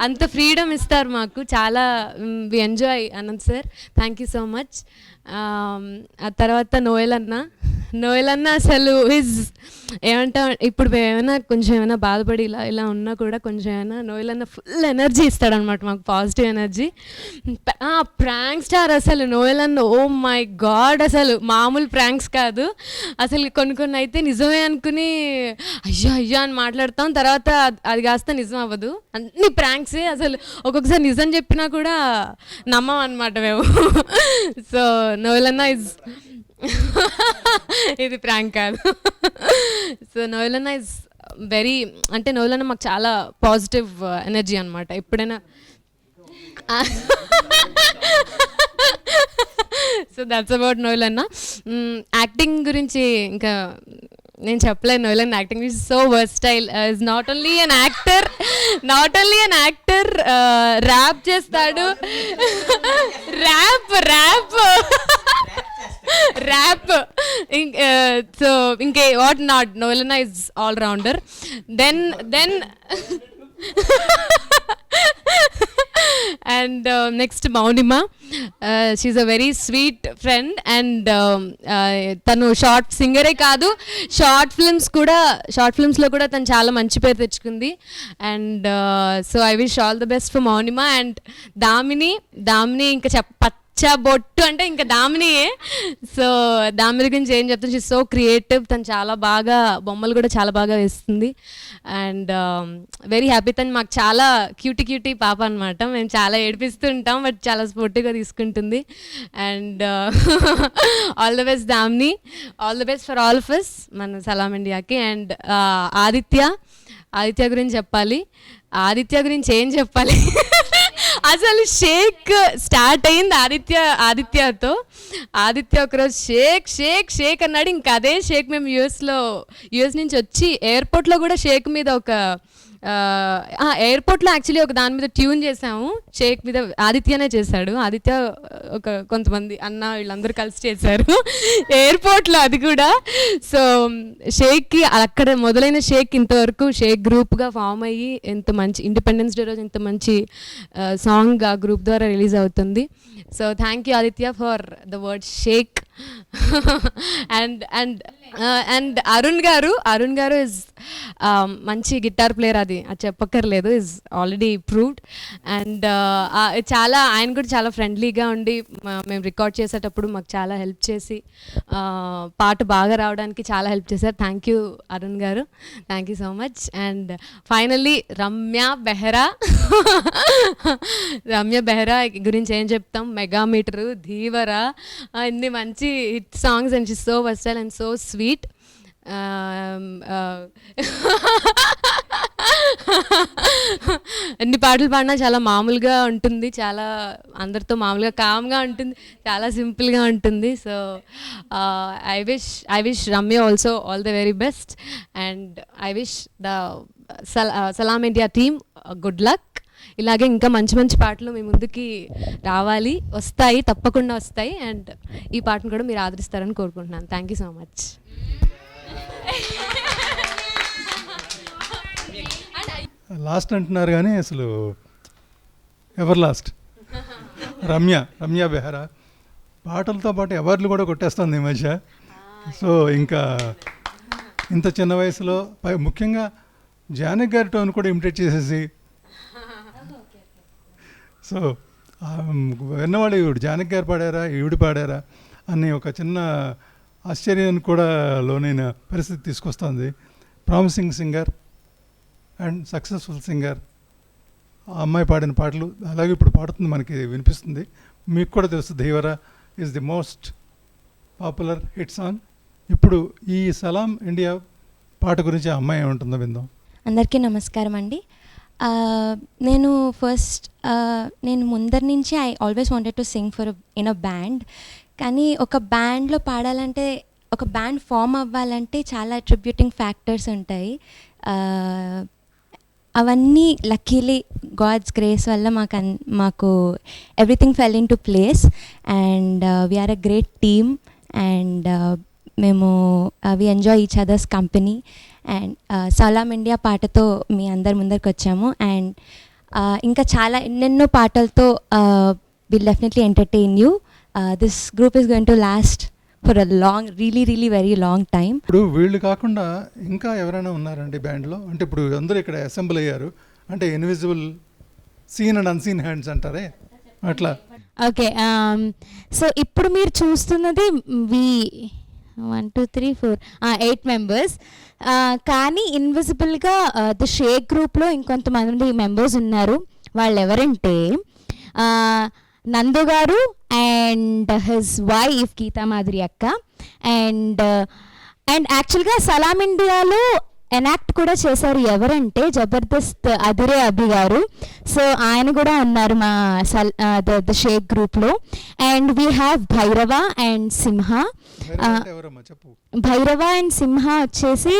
అంత ఫ్రీడమ్ ఇస్తారు మాకు. చాలా we enjoy Anant sir, thank you so much. ఆ తర్వాత నోయల్ అన్న అసలు ఏమంటా ఇప్పుడు ఏమైనా కొంచెం ఏమైనా బాధపడి ఇలా ఉన్నా కూడా కొంచెం ఏమైనా నోయల్ అన్న ఫుల్ ఎనర్జీ ఇస్తాడనమాట మాకు, పాజిటివ్ ఎనర్జీ. ప్రాంక్ స్టార్ అసలు నోయల్ అన్న, ఓ మై గాడ్ అసలు మామూలు ప్రాంక్స్ కాదు అసలు. కొన్ని అయితే నిజమే అనుకుని అయ్యో అని మాట్లాడతాం, తర్వాత అది కాస్త నిజం అవ్వదు. అన్ని ప్రాంక్సే అసలు. ఒక్కొక్కసారి నిజం చెప్పినా కూడా నమ్మం అనమాట మేము. సో నోయల్ అన్న ఇస్ ఇది ప్రాంక్ కాదు. సో నోయల్ అన్న ఇస్ వెరీ అంటే నోయల్ అన్న మాకు చాలా పాజిటివ్ ఎనర్జీ అనమాట. ఎప్పుడైనా సో దట్స్ అబౌట్ నోయల్ అన్న. యాక్టింగ్ గురించి ఇంకా నేను చెప్పలేను. నోయల్ అన్న acting is so versatile. Is not only an actor, rap చేస్తాడు. ర్యాప్ సో ఇంకే వాట్ నాట్. నోయల్ అన్న is all rounder. Then and next Maunima, she's a very sweet friend and tanu short singer e kaadu, short films lo kuda tanu chaala manchi peru techukundi. And so I wish all the best for Maunima. And Damini inka బొట్టు అంటే ఇంకా దామినియే. సో దామిని గురించి ఏం చెప్తాను, షీ సో క్రియేటివ్. తను చాలా బాగా బొమ్మలు కూడా చాలా బాగా వేస్తుంది. And very happy. తను మాకు చాలా క్యూటీ పాప అనమాట. మేము చాలా ఏడిపిస్తూ ఉంటాం, బట్ చాలా స్పోర్టివ్గా తీసుకుంటుంది. And all the best Damini, all the best for all of us, మన సలాం ఇండియాకి. అండ్ ఆదిత్య గురించి చెప్పాలి. ఆదిత్య గురించి ఏం చెప్పాలి, అసలు షేక్ స్టార్ట్ అయింది ఆదిత్యతో. ఆదిత్య ఒకరోజు షేక్ అన్నాడు. ఇంకా అదే షేక్ మేము యూఎస్ నుంచి వచ్చి ఎయిర్పోర్ట్లో కూడా షేక్ మీద ఒక ఎయిర్పోర్ట్లో యాక్చువల్లీ ఒక దాని మీద ట్యూన్ చేసాము. షేక్ మీద ఆదిత్యనే చేశాడు. ఆదిత్య ఒక కొంతమంది అన్న వీళ్ళందరూ కలిసి చేశారు ఎయిర్పోర్ట్లో, అది కూడా. సో షేక్కి అక్కడ మొదలైన షేక్ ఇంతవరకు షేక్ గ్రూప్గా ఫామ్ అయ్యి ఎంత మంచి ఇండిపెండెన్స్ డే రోజు ఇంత మంచి సాంగ్ ఆ గ్రూప్ ద్వారా రిలీజ్ అవుతుంది. So thank you Aditya for the word shake. And Arun garu is మంచి గిటార్ ప్లేయర్, అది చెప్పక్కర్లేదు, ఇస్ ఆల్రెడీ ప్రూవ్డ్. అండ్ చాలా ఆయన కూడా చాలా ఫ్రెండ్లీగా ఉండి మేము రికార్డ్ చేసేటప్పుడు మాకు చాలా హెల్ప్ చేసి పాట బాగా రావడానికి చాలా హెల్ప్ చేశారు. థ్యాంక్ యూ అరుణ్ గారు, thank you so much. And finally Ramya Behra గురించి ఏం చెప్తాం, మెగామీటరు, ధీవరా, ఇన్ని మంచి hit songs. And she so versatile and so sweet. ఎన్ని పాటలు పాడినా చాలా మామూలుగా ఉంటుంది, చాలా అందరితో మామూలుగా కామ్గా ఉంటుంది, చాలా సింపుల్గా ఉంటుంది. So I wish Ramya also all the very best. And I wish the Salaam India team good luck. ఇలాగే ఇంకా మంచి పాటలు మీ ముందుకి వస్తాయి, తప్పకుండా వస్తాయి. అండ్ ఈ పాటను కూడా మీరు ఆదరిస్తారని కోరుకుంటున్నాను. Thank you so much. Last అంటున్నారు కానీ అసలు ఎవర్ లాస్ట్ రమ్య బెహ్రా పాటలతో పాటు అవార్డులు కూడా కొట్టేస్తుంది ఈ మధ్య. సో ఇంకా ఇంత చిన్న వయసులో ముఖ్యంగా జానకి గారి టోన్ కూడా ఇమిటేట్ చేసేసి, సో విన్నవాడు ఈవిడ జానకి గారు పాడారా ఈవిడ పాడారా అని ఒక చిన్న ఆశ్చర్యాన్ని కూడా లోనైన పరిస్థితి తీసుకొస్తుంది. Promising singer and successful singer. ఆ అమ్మాయి పాడిన పాటలు అలాగే ఇప్పుడు పాడుతుంది, మనకి వినిపిస్తుంది. మీకు కూడా తెలుసు, Dheevara is the most popular hit song ఇప్పుడు ఈ సలాం ఇండియా పాట గురించి ఆ అమ్మాయి ఏమంటుందో విందాం. అందరికీ నమస్కారం అండి. నేను ముందరి నుంచి I always wanted to sing in a band. కానీ ఒక బ్యాండ్లో పాడాలంటే, ఒక బ్యాండ్ ఫామ్ అవ్వాలంటే చాలా అట్రిబ్యూటింగ్ ఫ్యాక్టర్స్ ఉంటాయి. అవన్నీ లక్కీలీ గాడ్స్ గ్రేస్ వల్ల మాకు everything fell in to place and we are a great team and మేము we enjoy each other's company and Salaam India పాటతో మీ అందరి ముందరికి వచ్చాము. అండ్ ఇంకా చాలా ఎన్నెన్నో పాటలతో will definitely entertain you. This group is going to last for a long, really very long time. ఇప్పుడు వీళ్ళు కాకుండా ఇంకా ఎవరైనా ఉన్నారండి బ్యాండ్లో? అంటే ఇప్పుడు అందరూ ఇక్కడ అసెంబ్ల్ అయ్యారు అంటే invisible seen and unseen hands అంటారే అట్లా. ఓకే, సో ఇప్పుడు మీరు చూస్తున్నది 1 2 3 4 8 మెంబర్స్. కానీ ఇన్విజిబుల్గా ద షేక్ గ్రూప్లో ఇంకొంతమంది మెంబర్స్ ఉన్నారు. వాళ్ళు ఎవరంటే Nandu garu and his wife Geetha Madhuri అక్క. అండ్ యాక్చువల్గా సలాం ఇండియాలో ఎనాక్ట్ కూడా చేశారు. ఎవరంటే జబర్దస్త్ అదిరే అభి గారు. సో ఆయన కూడా ఉన్నారు మా ద షేక్ గ్రూప్లో. And we have Bhairava and Simha. Bhairava and Simha వచ్చేసి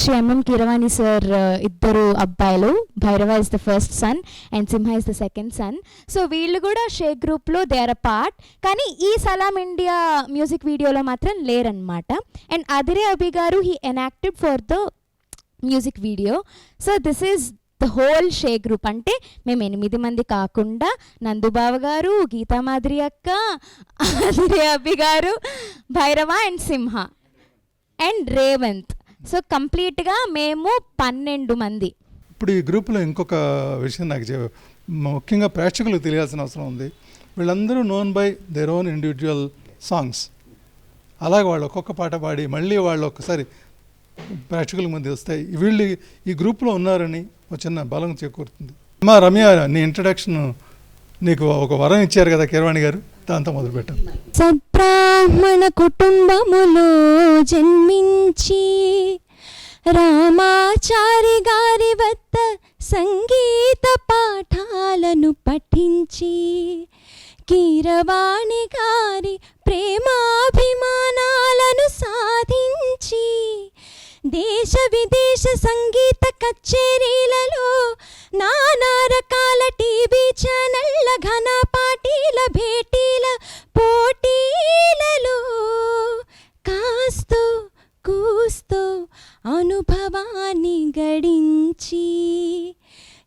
శ్రీ ఎంఎం కీరవాణి సార్ ఇద్దరు అబ్బాయిలు. Bhairava is the first son and Simha is the second son. So వీళ్ళు కూడా షేక్ గ్రూప్లో దే ఆర్ అ పార్ట్. కానీ ఈ సలాం ఇండియా మ్యూజిక్ వీడియోలో మాత్రం లేరనమాట. అండ్ అదిరే అభి గారు he enacted for the music video. So this is the whole Sheikh group. అంటే మేము 8 మంది కాకుండా నందుబావ గారు, గీతా మాధురి అక్క, అదిరే అభి గారు, Bhairava and Simha and Revanth. So కంప్లీట్గా మేము 12 మంది. ఇప్పుడు ఈ గ్రూప్లో ఇంకొక విషయం నాకు ముఖ్యంగా ప్రేక్షకులకు తెలియాల్సిన అవసరం ఉంది. వీళ్ళందరూ known by their own individual songs. అలాగే వాళ్ళు ఒక్కొక్క పాట పాడి మళ్ళీ వాళ్ళు ఒక్కసారి ప్రేక్షకుల ముందు వస్తాయి. వీళ్ళు ఈ గ్రూప్లో ఉన్నారని ఒక చిన్న బలం చేకూరుతుంది. అమ్మా రమ్య, నీ ఇంట్రడక్షన్ నీకు ఒక వరం ఇచ్చారు కదా కీరవాణి గారు, దాంతో మొదలుపెట్టాను. సద్బ్రాహ్మణ కుటుంబములో జన్మించి రామాచారి గారి వద్ద సంగీత పాఠాలను పఠించి కీరవాణి గారి ప్రేమాభిమానాలను సాధించి దేశ విదేశ సంగీత కచేరీలలో నానా రకాల టీవీ ఛానళ్ళ ఘన పాటీల భేటీల పోటీలలో కాస్తూ కూస్తూ అనుభవాన్ని గడించి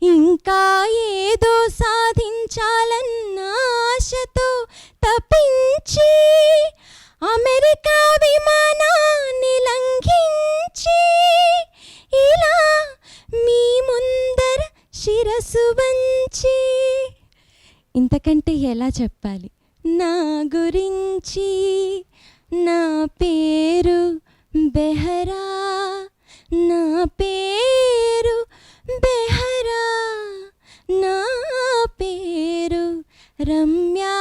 ఇంకా ఏదో సాధించాలన్న ఆశతో తపించి అమెరికా విమానాన్ని లంఘించి ఇలా మీ ముందర శిరసు వంచి. ఇంతకంటే ఎలా చెప్పాలి నా గురించి? నా పేరు బెహరా, నా పేరు బెహరా, నా పేరు రమ్యా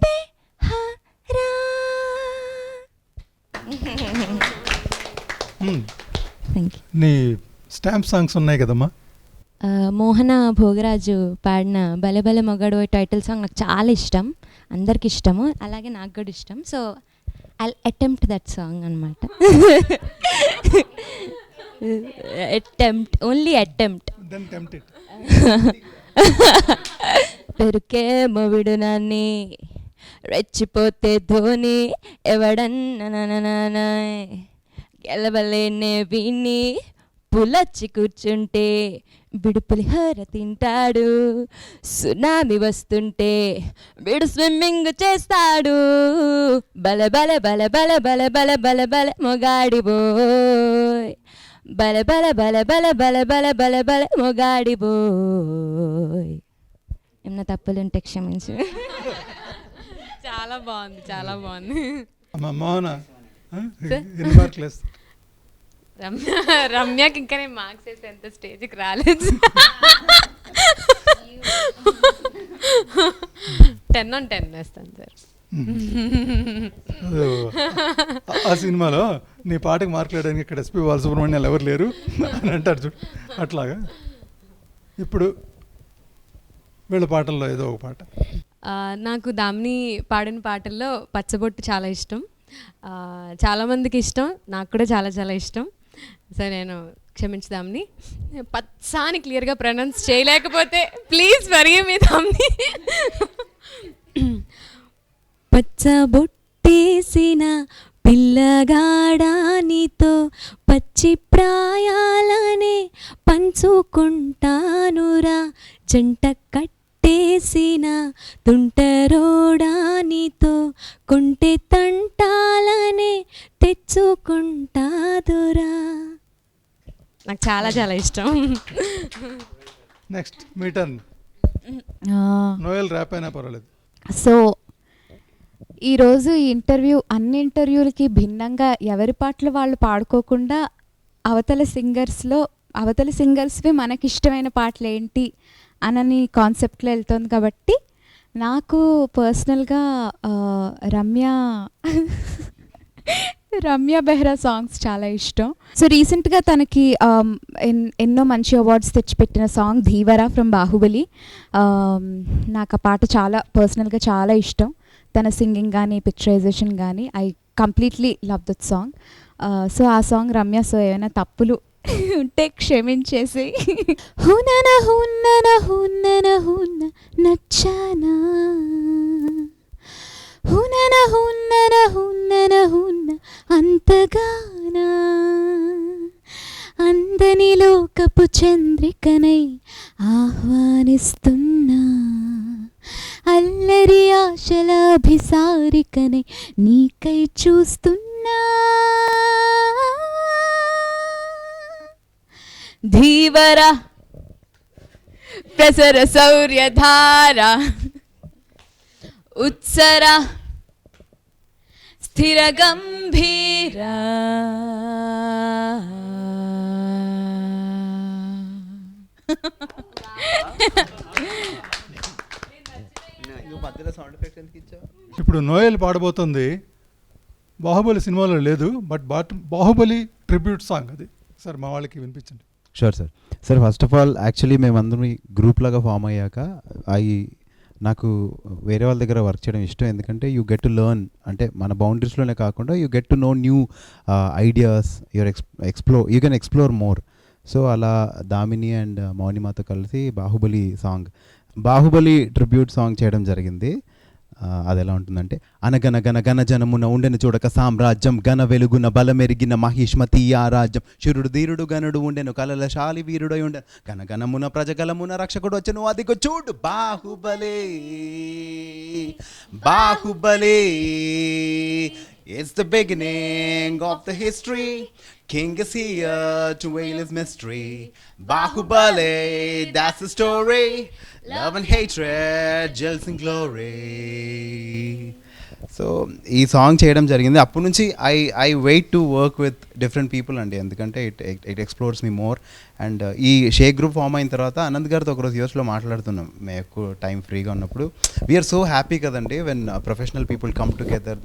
బెహరా. నీ స్టాంప్ సాంగ్స్ ఉన్నాయి కదమ్మా. మోహన భోగరాజు పాడిన బలె బలె మొగాడు టైటిల్ సాంగ్ నాకు చాలా ఇష్టం. అందరికి ఇష్టము, అలాగే నాకు కూడా ఇష్టం. So I attempt that song అనమాట. Only attempt. పెరుకేమో విడునాన్ని రెచ్చిపోతే ధోని ఎవడన్నా గెలవలేనే విని పులచ్చి కూర్చుంటే బిడుపులిహోర తింటాడు. సునామీ వస్తుంటే బిడు స్విమ్మింగ్ చేస్తాడు. బల బల బల బల బల బల బల బల మొగాడి బోయ్, బల బల బల బల బల బల బల బల మొగాడి బోయ్. ఏమన్నా తప్పులుంటే క్షమించు. చాలా బాగుంది, చాలా బాగుంది. మోహన ఎన్ని మార్కులు వేస్తా? రమ్యకి ఇంకా నేను మార్క్స్ వేస్తే ఎంత స్టేజ్కి రాలేదు. 10 on 10 వేస్తాను సార్. ఆ సినిమాలో నీ పాటకి మార్కులేయడానికి ఇక్కడ ఎస్పి బాలసుబ్రహ్మణ్యాలు ఎవరు లేరు అని అంటారు చూడు, అట్లాగా. ఇప్పుడు వీళ్ళ పాటల్లో ఏదో ఒక పాట. నాకు దామిని పాడిన పాటల్లో పచ్చబొట్టు చాలా ఇష్టం. చాలామందికి ఇష్టం, నాకు కూడా చాలా చాలా ఇష్టం. సో నేను క్షమించు దామిని, పచ్చాని క్లియర్గా ప్రొనౌన్స్ చేయలేకపోతే ప్లీజ్ ఫర్గివ్ మీ దామిని. పచ్చబొట్టేసిన పిల్లగాడానితో పచ్చి ప్రాయాలనే పంచుకుంటానురా, జంట కట్టేసిన తుంటరోడానితో కొంటె తంటాలనే తెచ్చుకుంటాదురా. నాకు చాలా చాలా ఇష్టం. నెక్స్ట్ మీ టర్న్. నోయల్ ర్యాప్ అయినా పర్వాలేదు. సో ఈరోజు ఈ ఇంటర్వ్యూ అన్ని ఇంటర్వ్యూలకి భిన్నంగా ఎవరి పాటలు వాళ్ళు పాడుకోకుండా అవతల సింగర్స్వి మనకి ఇష్టమైన పాటలు ఏంటి అనని కాన్సెప్ట్లో వెళ్తుంది. కాబట్టి నాకు పర్సనల్గా రమ్య బెహ్రా సాంగ్స్ చాలా ఇష్టం. సో రీసెంట్గా తనకి ఎన్నో మంచి అవార్డ్స్ తెచ్చిపెట్టిన సాంగ్ ధీవరా ఫ్రమ్ బాహుబలి. నాకు ఆ పాట చాలా పర్సనల్గా చాలా ఇష్టం. తన సింగింగ్ కానీ పిక్చరైజేషన్ కానీ I completely love that song. So ఆ సాంగ్ రమ్య, సో ఏమైనా తప్పులు ఉంటే క్షమించేసి. హునన హున్నన హున్నన హున్న నచ్చానా, హునన హున్నన హున్నన హున్న అంతగానా, అందని లోకపు చంద్రికనై ఆహ్వానిస్తున్నా, అల్లరి ఆశల అభిసారికనై నీకై చూస్తున్నా. ధీవర ప్రసర శౌర్యధార ఉత్సర స్థిర గంభీర, ఇప్పుడు నోయల్ పాడబోతుంది. బాహుబలి సినిమాలో లేదు, బట్ బాహుబలి ట్రిబ్యూట్ సాంగ్ అది. సార్ మా వాళ్ళకి వినిపించండి. Sure sir. Sir first of all actually మేమందరం గ్రూప్ లాగా ఫామ్ అయ్యాక నాకు వేరే వాళ్ళ దగ్గర వర్క్ చేయడం ఇష్టం. ఎందుకంటే యూ గెట్ టు లెర్న్, అంటే మన బౌండరీస్లోనే కాకుండా you get to know new ideas, you can explore more. So అలా దామిని అండ్ మౌనిమాతో కలిసి బాహుబలి ట్రిబ్యూట్ సాంగ్ చేయడం జరిగింది. అది ఎలా ఉంటుందంటే, అనగనగన గణ జనమున ఉండెను చూడక సామ్రాజ్యం, ఘన వెలుగున బలమెరిగిన మహిష్మతి ఆ రాజ్యం, శురుడు ధీరుడు గనుడు ఉండెను కలలశాలి వీరుడై ఉండెను, గణగణమున ప్రజగలమున రక్షకుడు వచ్చెను అదిగో చూడు Baahubali. It's the beginning of the history. King is here to veil his mystery. Bahubali, that's the story. Love and hatred, jealous and glory. So ఈ సాంగ్ చేయడం జరిగింది. అప్పటి నుంచి I wait to work with different people అండి, ఎందుకంటే it explores me more. And ఈ షేక్ గ్రూప్ ఫామ్ అయిన తర్వాత అనంత్ గారితో ఒకరోజు యూఎస్లో మాట్లాడుతున్నాం, మేము ఎక్కువ టైం ఫ్రీగా ఉన్నప్పుడు. వీఆర్ సో హ్యాపీ కదండి when professional people come together,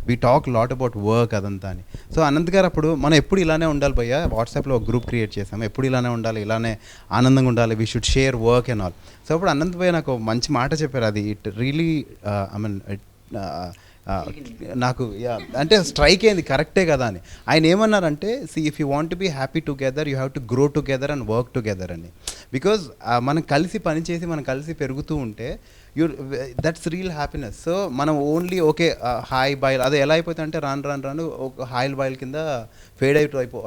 we talk lot about work అదంతా అని. సో అనంత్ గారు అప్పుడు మనం ఎప్పుడు ఇలానే ఉండాలి భయ్యా, వాట్సాప్లో ఒక గ్రూప్ క్రియేట్ చేసాము, ఎప్పుడు ఇలానే ఉండాలి, ఇలానే ఆనందంగా ఉండాలి, we should share work and all. So అప్పుడు అనంత్ భయ్య నాకు మంచి మాట చెప్పారు, అది ఇట్ రియలీ నాకు అంటే స్ట్రైక్ అయింది, కరెక్టే కదా అని. ఆయన ఏమన్నారంటే, if you want to be happy together you have to grow together and work together అని. బికాజ్ మనం కలిసి పనిచేసి మనం కలిసి పెరుగుతూ ఉంటే దట్స్ రియల్ హ్యాపీనెస్. సో మనం ఓన్లీ ఓకే హాయ్ బాయిల్ అది ఎలా అయిపోతుంది అంటే రాను ఒక హాయిల్ బాయిల్ కింద ఫేడ్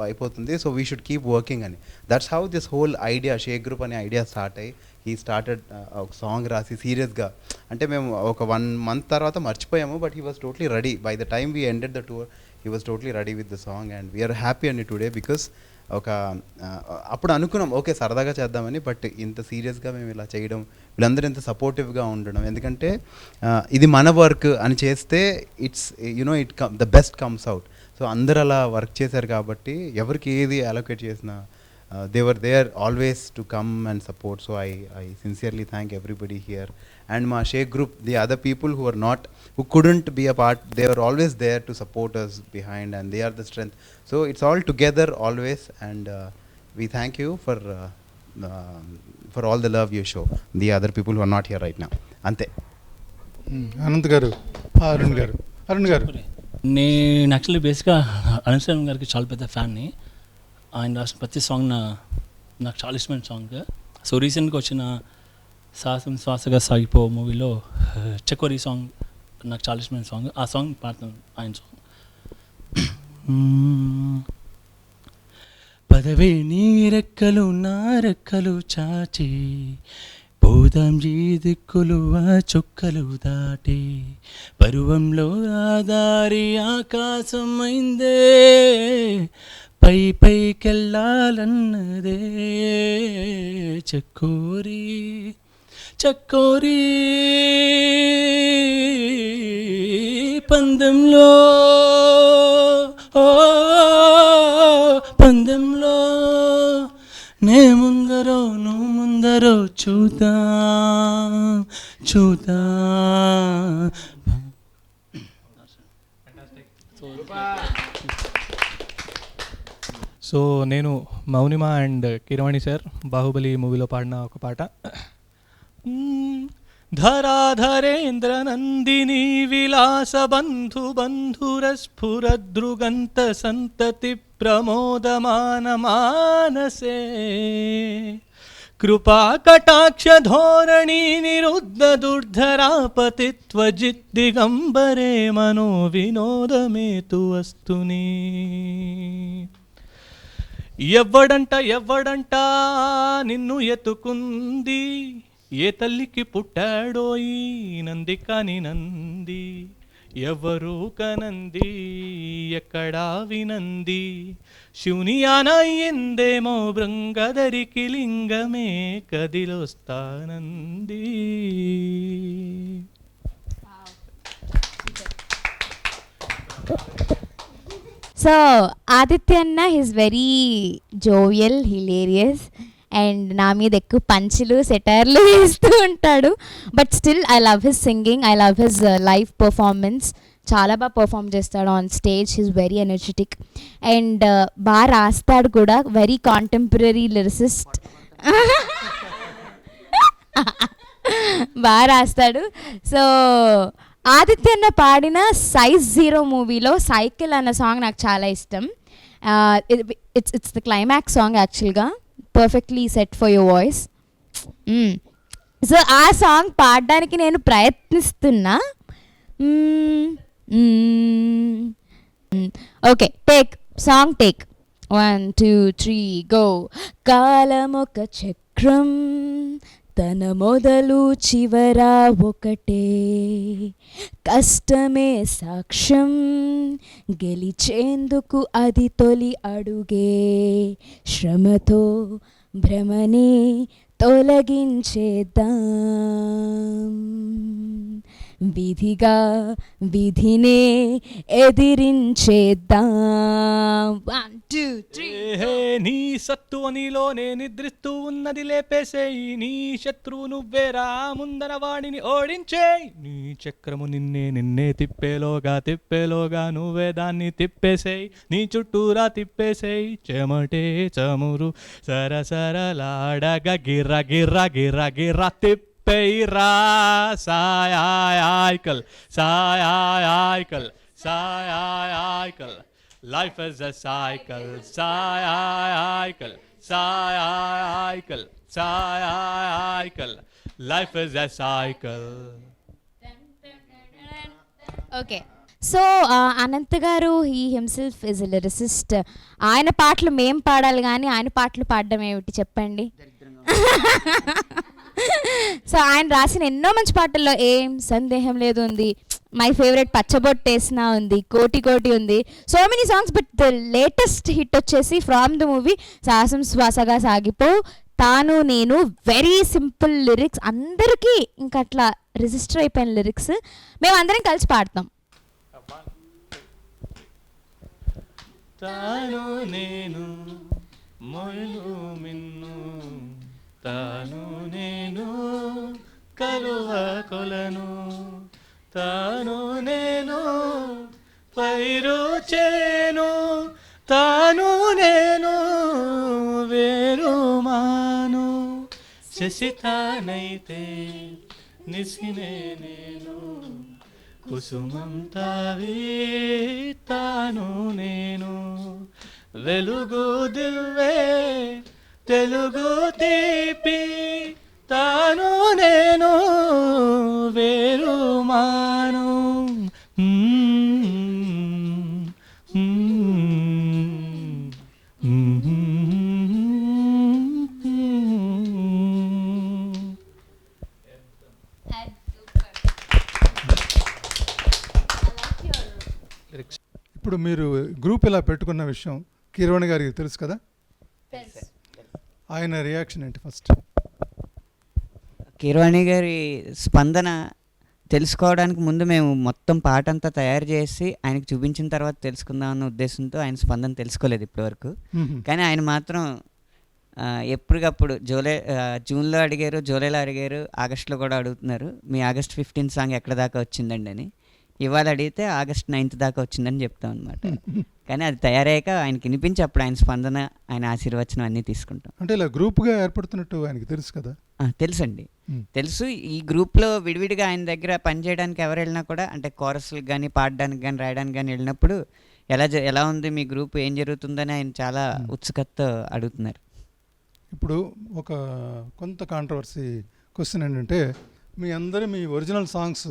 అయిపోతుంది. So we should keep working అని. That's how this whole idea, shake group అనే ఐడియా స్టార్ట్ అయ్యి హీ స్టార్టెడ్ ఒక సాంగ్ రాసి సీరియస్గా, అంటే మేము ఒక 1 month తర్వాత మర్చిపోయాము, but he was totally ready. By the time we ended the tour he was totally ready with the song and we are happy అండి టుడే. బికాస్ అప్పుడు అనుకున్నాం ఓకే సరదాగా చేద్దామని, బట్ ఇంత సీరియస్గా మేము ఇలా చేయడం, వీళ్ళందరూ ఇంత సపోర్టివ్గా ఉండడం, ఎందుకంటే ఇది మన వర్క్ అని చేస్తే it's the best comes out. So అందరు అలా వర్క్ చేశారు కాబట్టి ఎవరికి ఏది అలొకేట్ చేసినా they were there always to come and support. So I sincerely thank everybody here And my Sheikh group, the other people who couldn't be a part, they were always there to support us behind, and they are the strength. So it's all together always, and we thank you for all the love you show the other people who are not here right now. Ante. Anant గారు, అరుణ్ గారు. నేను యాక్చువల్లీ బేసిక్గా అనంత్ శర్మ గారికి చాలా పెద్ద ఫ్యాన్ని. ఆయన రాసిన ప్రతి సాంగ్ నాకు చాలా ఇష్టమైన సాంగ్. సో రీసెంట్గా వచ్చిన సాహసం శ్వాసగా సాగిపో మూవీలో చకోరీ సాంగ్ నాకు చాలా ఇష్టమైన సాంగ్. ఆ సాంగ్ పాడుతాను, ఆయన సాంగ్. పదవే నీ రెక్కలు నా రెక్కలు చాచి పోదాం ఈ దిక్కులు ఆ చుక్కలు దాటి పరువంలో ఆదారి ఆకాశమైందే పైకెళ్ళాలన్నదే చకోరీ చకోరీ పందెంలో పందెంలో నే ముందరో నువ్వు ముందరో చూద్దాం సో నేను మౌనిమా అండ్ కిరవాణి సార్ బాహుబలి మూవీలో పాడిన ఒక పాట. ధరాధరేంద్ర నందిని విలాస బంధురస్ఫురదృగంత సంతతి ప్రమోదమాన మానసే కృపా కటాక్ష ధోరణి నిరుద్ధ దుర్ధరాపతిత్వజిద్దిగంబరే మనో వినోదమేతు వస్తుని. ఎవ్వడంట నిన్ను ఎత్తుకుంది, ఏ తల్లికి పుట్టాడోయి నంది కాని నంది, ఎవరు కనంది ఎక్కడా వినంది, శివుని ఆనయ్యిందేమో బృంగదరికి లింగమే కదిలొస్తానంది. సో ఆదిత్య అన్న is very jovial, hilarious and నా మీద ఎక్కువ పంచులు సెటైర్లు వేస్తూ ఉంటాడు. But still I love his singing, I love his live performance. చాలా బాగా పర్ఫామ్ చేస్తాడు on stage. He's very energetic and బాగా రాస్తాడు కూడా. వెరీ కాంటెంపరీ లిరిసిస్ట్, బాగా రాస్తాడు. సో ఆదిత్య అన్న పాడిన సైజ్ 0 మూవీలో సైకిల్ అన్న సాంగ్ నాకు చాలా ఇష్టం. ఇట్స్ ద క్లైమాక్స్ సాంగ్ యాక్చువల్గా, perfectly set for your voice. So ఆ సాంగ్ పాడడానికి నేను ప్రయత్నిస్తున్నా. Okay, song take 1 2 3 go. కాలమొక చక్రం, తన మొదలు చివర ఒకటే, కష్టమే సాక్ష్యం, గెలిచేందుకు అది తొలి అడుగే, శ్రమతో భ్రమనే తొలగించేద్దాం, విధిగా విధినే ఎదిరించేద్దాం. 1 2 3 నీ సత్తు నీలోనే నిద్రిస్తూ ఉన్నది లేపేసేయి, నీ శత్రువు నువ్వేరా ముందర వాడిని ఓడించేయి, నీ చక్రము నిన్నే తిప్పేలోగా నువ్వే దాన్ని తిప్పేసేయి, నీ చుట్టూరా తిప్పేసేయి, చెమటే చమురు సరసరలాడగ గిర్ర గిర్ర గిర్ర గిర్ర తిప్పేయిరా, సాయాయికల్ సాయాయికల్ సాయాయికల్. Life is a cycle, cycle, cycle, cycle. Life is a cycle. Okay, so Anant గారు he himself is a lyricist. ఆయన పాటలు మేం పాడాలి కానీ ఆయన పాటలు పాడడం ఏమిటి చెప్పండి. సో ఆయన రాసిన ఎన్నో మంచి పాటల్లో ఏం సందేహం లేదు ఉంది, మై ఫేవరెట్ పచ్చబొట్టేసిన ఉంది, కోటి కోటి ఉంది, so many songs. But the latest hit వచ్చేసి ఫ్రమ్ ద మూవీ సాహసం శ్వాసగా సాగిపో, తాను నేను. వెరీ సింపుల్ లిరిక్స్, అందరికీ ఇంకా అట్లా రిజిస్టర్ అయిపోయిన లిరిక్స్. మేము అందరం కలిసి పాడతాం. తాను నేను మొయిలు మిన్ను, తాను నేను కలువ కొలను తాను నేను పైరు చేను తాను నేను వేరు మాను శశితానైతే నిసినే నేను కుసుమం తావి తాను నేను వెలుగు దివ్వే తెలుగు తీపి తాను నేను వేరు మాను ఇప్పుడు మీరు గ్రూప్ ఇలా పెట్టుకున్న విషయం కీరవాణి గారికి తెలుసు కదా, ఆయన రియాక్షన్ ఏంటి ఫస్ట్? కీరవాణి గారి స్పందన తెలుసుకోవడానికి ముందు మేము మొత్తం పాట అంతా తయారు చేసి ఆయనకు చూపించిన తర్వాత తెలుసుకుందాం అన్న ఉద్దేశంతో ఆయన స్పందన తెలుసుకోలేదు ఇప్పటివరకు. కానీ ఆయన మాత్రం ఎప్పటికప్పుడు జూన్లో అడిగారు, జూలైలో అడిగారు, ఆగస్టులో కూడా అడుగుతున్నారు మీ ఆగస్ట్ 15 సాంగ్ ఎక్కడ దాకా వచ్చిందండి అని. ఇవాళ అడిగితే ఆగస్ట్ 9 దాకా వచ్చిందని చెప్తాం అనమాట. కానీ అది తయారయ్యాక ఆయనకి వినిపించి అప్పుడు ఆయన స్పందన, ఆయన ఆశీర్వచనం అన్నీ తీసుకుంటాం. అంటే ఇలా గ్రూప్గా ఏర్పడుతున్నట్టు ఆయనకి తెలుసు కదా? తెలుసండి, తెలుసు. ఈ గ్రూప్లో విడివిడిగా ఆయన దగ్గర పనిచేయడానికి ఎవరు వెళ్ళినా కూడా, అంటే కోరస్లకు కానీ పాడడానికి కానీ రాయడానికి కానీ వెళ్ళినప్పుడు ఎలా ఉంది మీ గ్రూప్, ఏం జరుగుతుందని ఆయన చాలా ఉత్సుకతతో అడుగుతున్నారు. ఇప్పుడు ఒక కొంత కాంట్రవర్సీ క్వశ్చన్ ఏంటంటే, మీ అందరూ మీ ఒరిజినల్ సాంగ్స్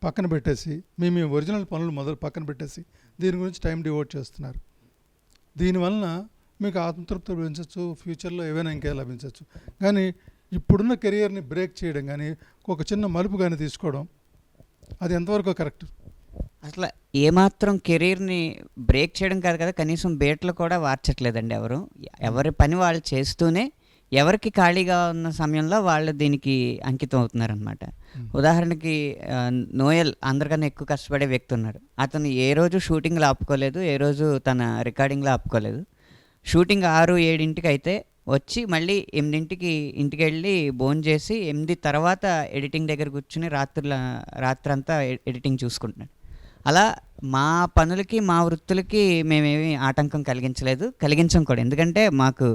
పక్కన పెట్టేసి మీ ఒరిజినల్ పనులు పక్కన పెట్టేసి దీని గురించి టైం డివోట్ చేస్తున్నారు. దీనివలన మీకు ఆత్మతృప్తి లభించవచ్చు, ఫ్యూచర్లో ఏవైనా ఇంకా లభించవచ్చు. కానీ ఇప్పుడున్న కెరియర్ని బ్రేక్ చేయడం కానీ, ఒక చిన్న మలుపు కానీ తీసుకోవడం, అది ఎంతవరకు కరెక్ట్? అసలు ఏమాత్రం కెరీర్ని బ్రేక్ చేయడం కాదు కదా, కనీసం బేట్లు కూడా వార్చట్లేదండి ఎవరి పని వాళ్ళు చేస్తూనే ఎవరికి ఖాళీగా ఉన్న సమయంలో వాళ్ళు దీనికి అంకితం అవుతున్నారనమాట. ఉదాహరణకి నోయల్ అందరికన్నా ఎక్కువ కష్టపడే వ్యక్తి ఉన్నారు. అతను ఏ రోజు షూటింగ్లో ఆపుకోలేదు, ఏ రోజు తన రికార్డింగ్లో ఆపుకోలేదు. షూటింగ్ 6-7 అయితే వచ్చి మళ్ళీ 8 ఇంటికి వెళ్ళి భోజనం చేసి 8 తర్వాత ఎడిటింగ్ దగ్గర కూర్చుని రాత్రంతా ఎడిటింగ్ చూసుకుంటున్నాడు. అలా మా పనులకి మా వృత్తులకి మేమేమి ఆటంకం కలిగించం కూడా. ఎందుకంటే మాకు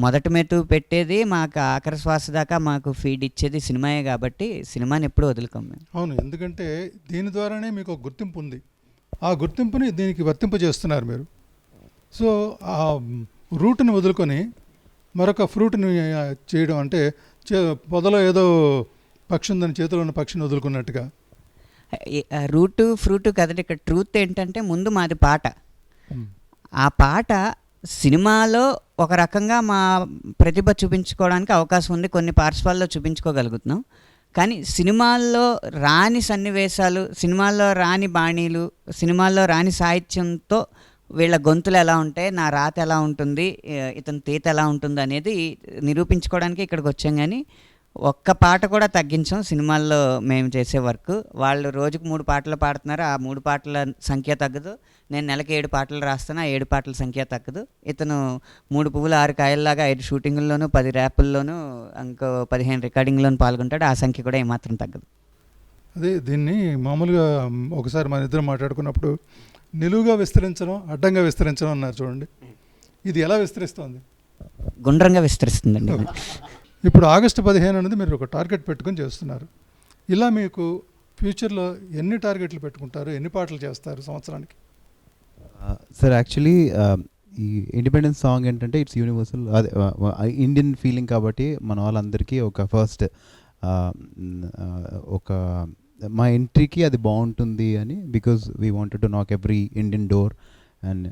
మొదటి మెట్టు పెట్టేది, మాకు ఆఖరి శ్వాస దాకా మాకు ఫీడ్ ఇచ్చేది సినిమాయే కాబట్టి సినిమాని ఎప్పుడూ వదులుకోం మేము. అవును, ఎందుకంటే దీని ద్వారానే మీకు ఒక గుర్తింపు ఉంది. ఆ గుర్తింపుని దీనికి వర్తింపజేస్తున్నారు మీరు. సో ఆ రూట్ని వదులుకొని మరొక ఫ్రూట్ని చేయడం అంటే పొదలో ఏదో పక్షి ఉందని చేతిలో ఉన్న పక్షిని వదులుకున్నట్టుగా. రూటు ఫ్రూటు కదండి, ఇక్కడ ట్రూత్ ఏంటంటే ముందు మాది పాట. ఆ పాట సినిమాలో ఒక రకంగా మా ప్రతిభ చూపించుకోవడానికి అవకాశం ఉంది, కొన్ని పార్శ్వాల్లో చూపించుకోగలుగుతున్నాం. కానీ సినిమాల్లో రాని సన్నివేశాలు, సినిమాల్లో రాని బాణీలు, సినిమాల్లో రాని సాహిత్యంతో వీళ్ళ గొంతులు ఎలా ఉంటాయి, నా రాత ఎలా ఉంటుంది, ఇతని తీత ఎలా ఉంటుంది అనేది నిరూపించుకోవడానికి ఇక్కడికి వచ్చాం. కానీ ఒక్క పాట కూడా తగ్గించాం సినిమాల్లో మేము చేసే వర్క్. వాళ్ళు రోజుకు 3 పాటలు పాడుతున్నారు, ఆ 3 పాటల సంఖ్య తగ్గదు. నేను నెలకి 7 పాటలు రాస్తాను, ఆ 7 పాటల సంఖ్య తగ్గదు. ఇతను 3 పువ్వులు 6 కాయల్లాగా 5 షూటింగుల్లోనూ 10 ర్యాపుల్లోనూ ఇంకో 15 రికార్డింగ్లోనూ పాల్గొంటాడు. ఆ సంఖ్య కూడా ఏమాత్రం తగ్గదు. అదే దీన్ని మామూలుగా ఒకసారి మన ఇద్దరు మాట్లాడుకున్నప్పుడు నిలువుగా విస్తరించడం, అడ్డంగా విస్తరించడం అన్నారు చూడండి. ఇది ఎలా విస్తరిస్తుంది? గుండ్రంగా విస్తరిస్తుందండి. ఇప్పుడు ఆగస్టు 15 అనేది మీరు ఒక టార్గెట్ పెట్టుకొని చేస్తున్నారు. ఇలా మీకు ఫ్యూచర్లో ఎన్ని టార్గెట్లు పెట్టుకుంటారు, ఎన్ని పాటలు చేస్తారు సంవత్సరానికి? సార్ యాక్చువల్లీ ఈ ఇండిపెండెన్స్ సాంగ్ ఏంటంటే ఇట్స్ యూనివర్సల్, అదే ఇండియన్ ఫీలింగ్ కాబట్టి మన వాళ్ళందరికీ ఒక ఫస్ట్ ఒక మా ఎంట్రీకి అది బాగుంటుంది అని, బికాజ్ వీ వాంటెడ్ టు నాక్ ఎవ్రీ ఇండియన్ డోర్ అండ్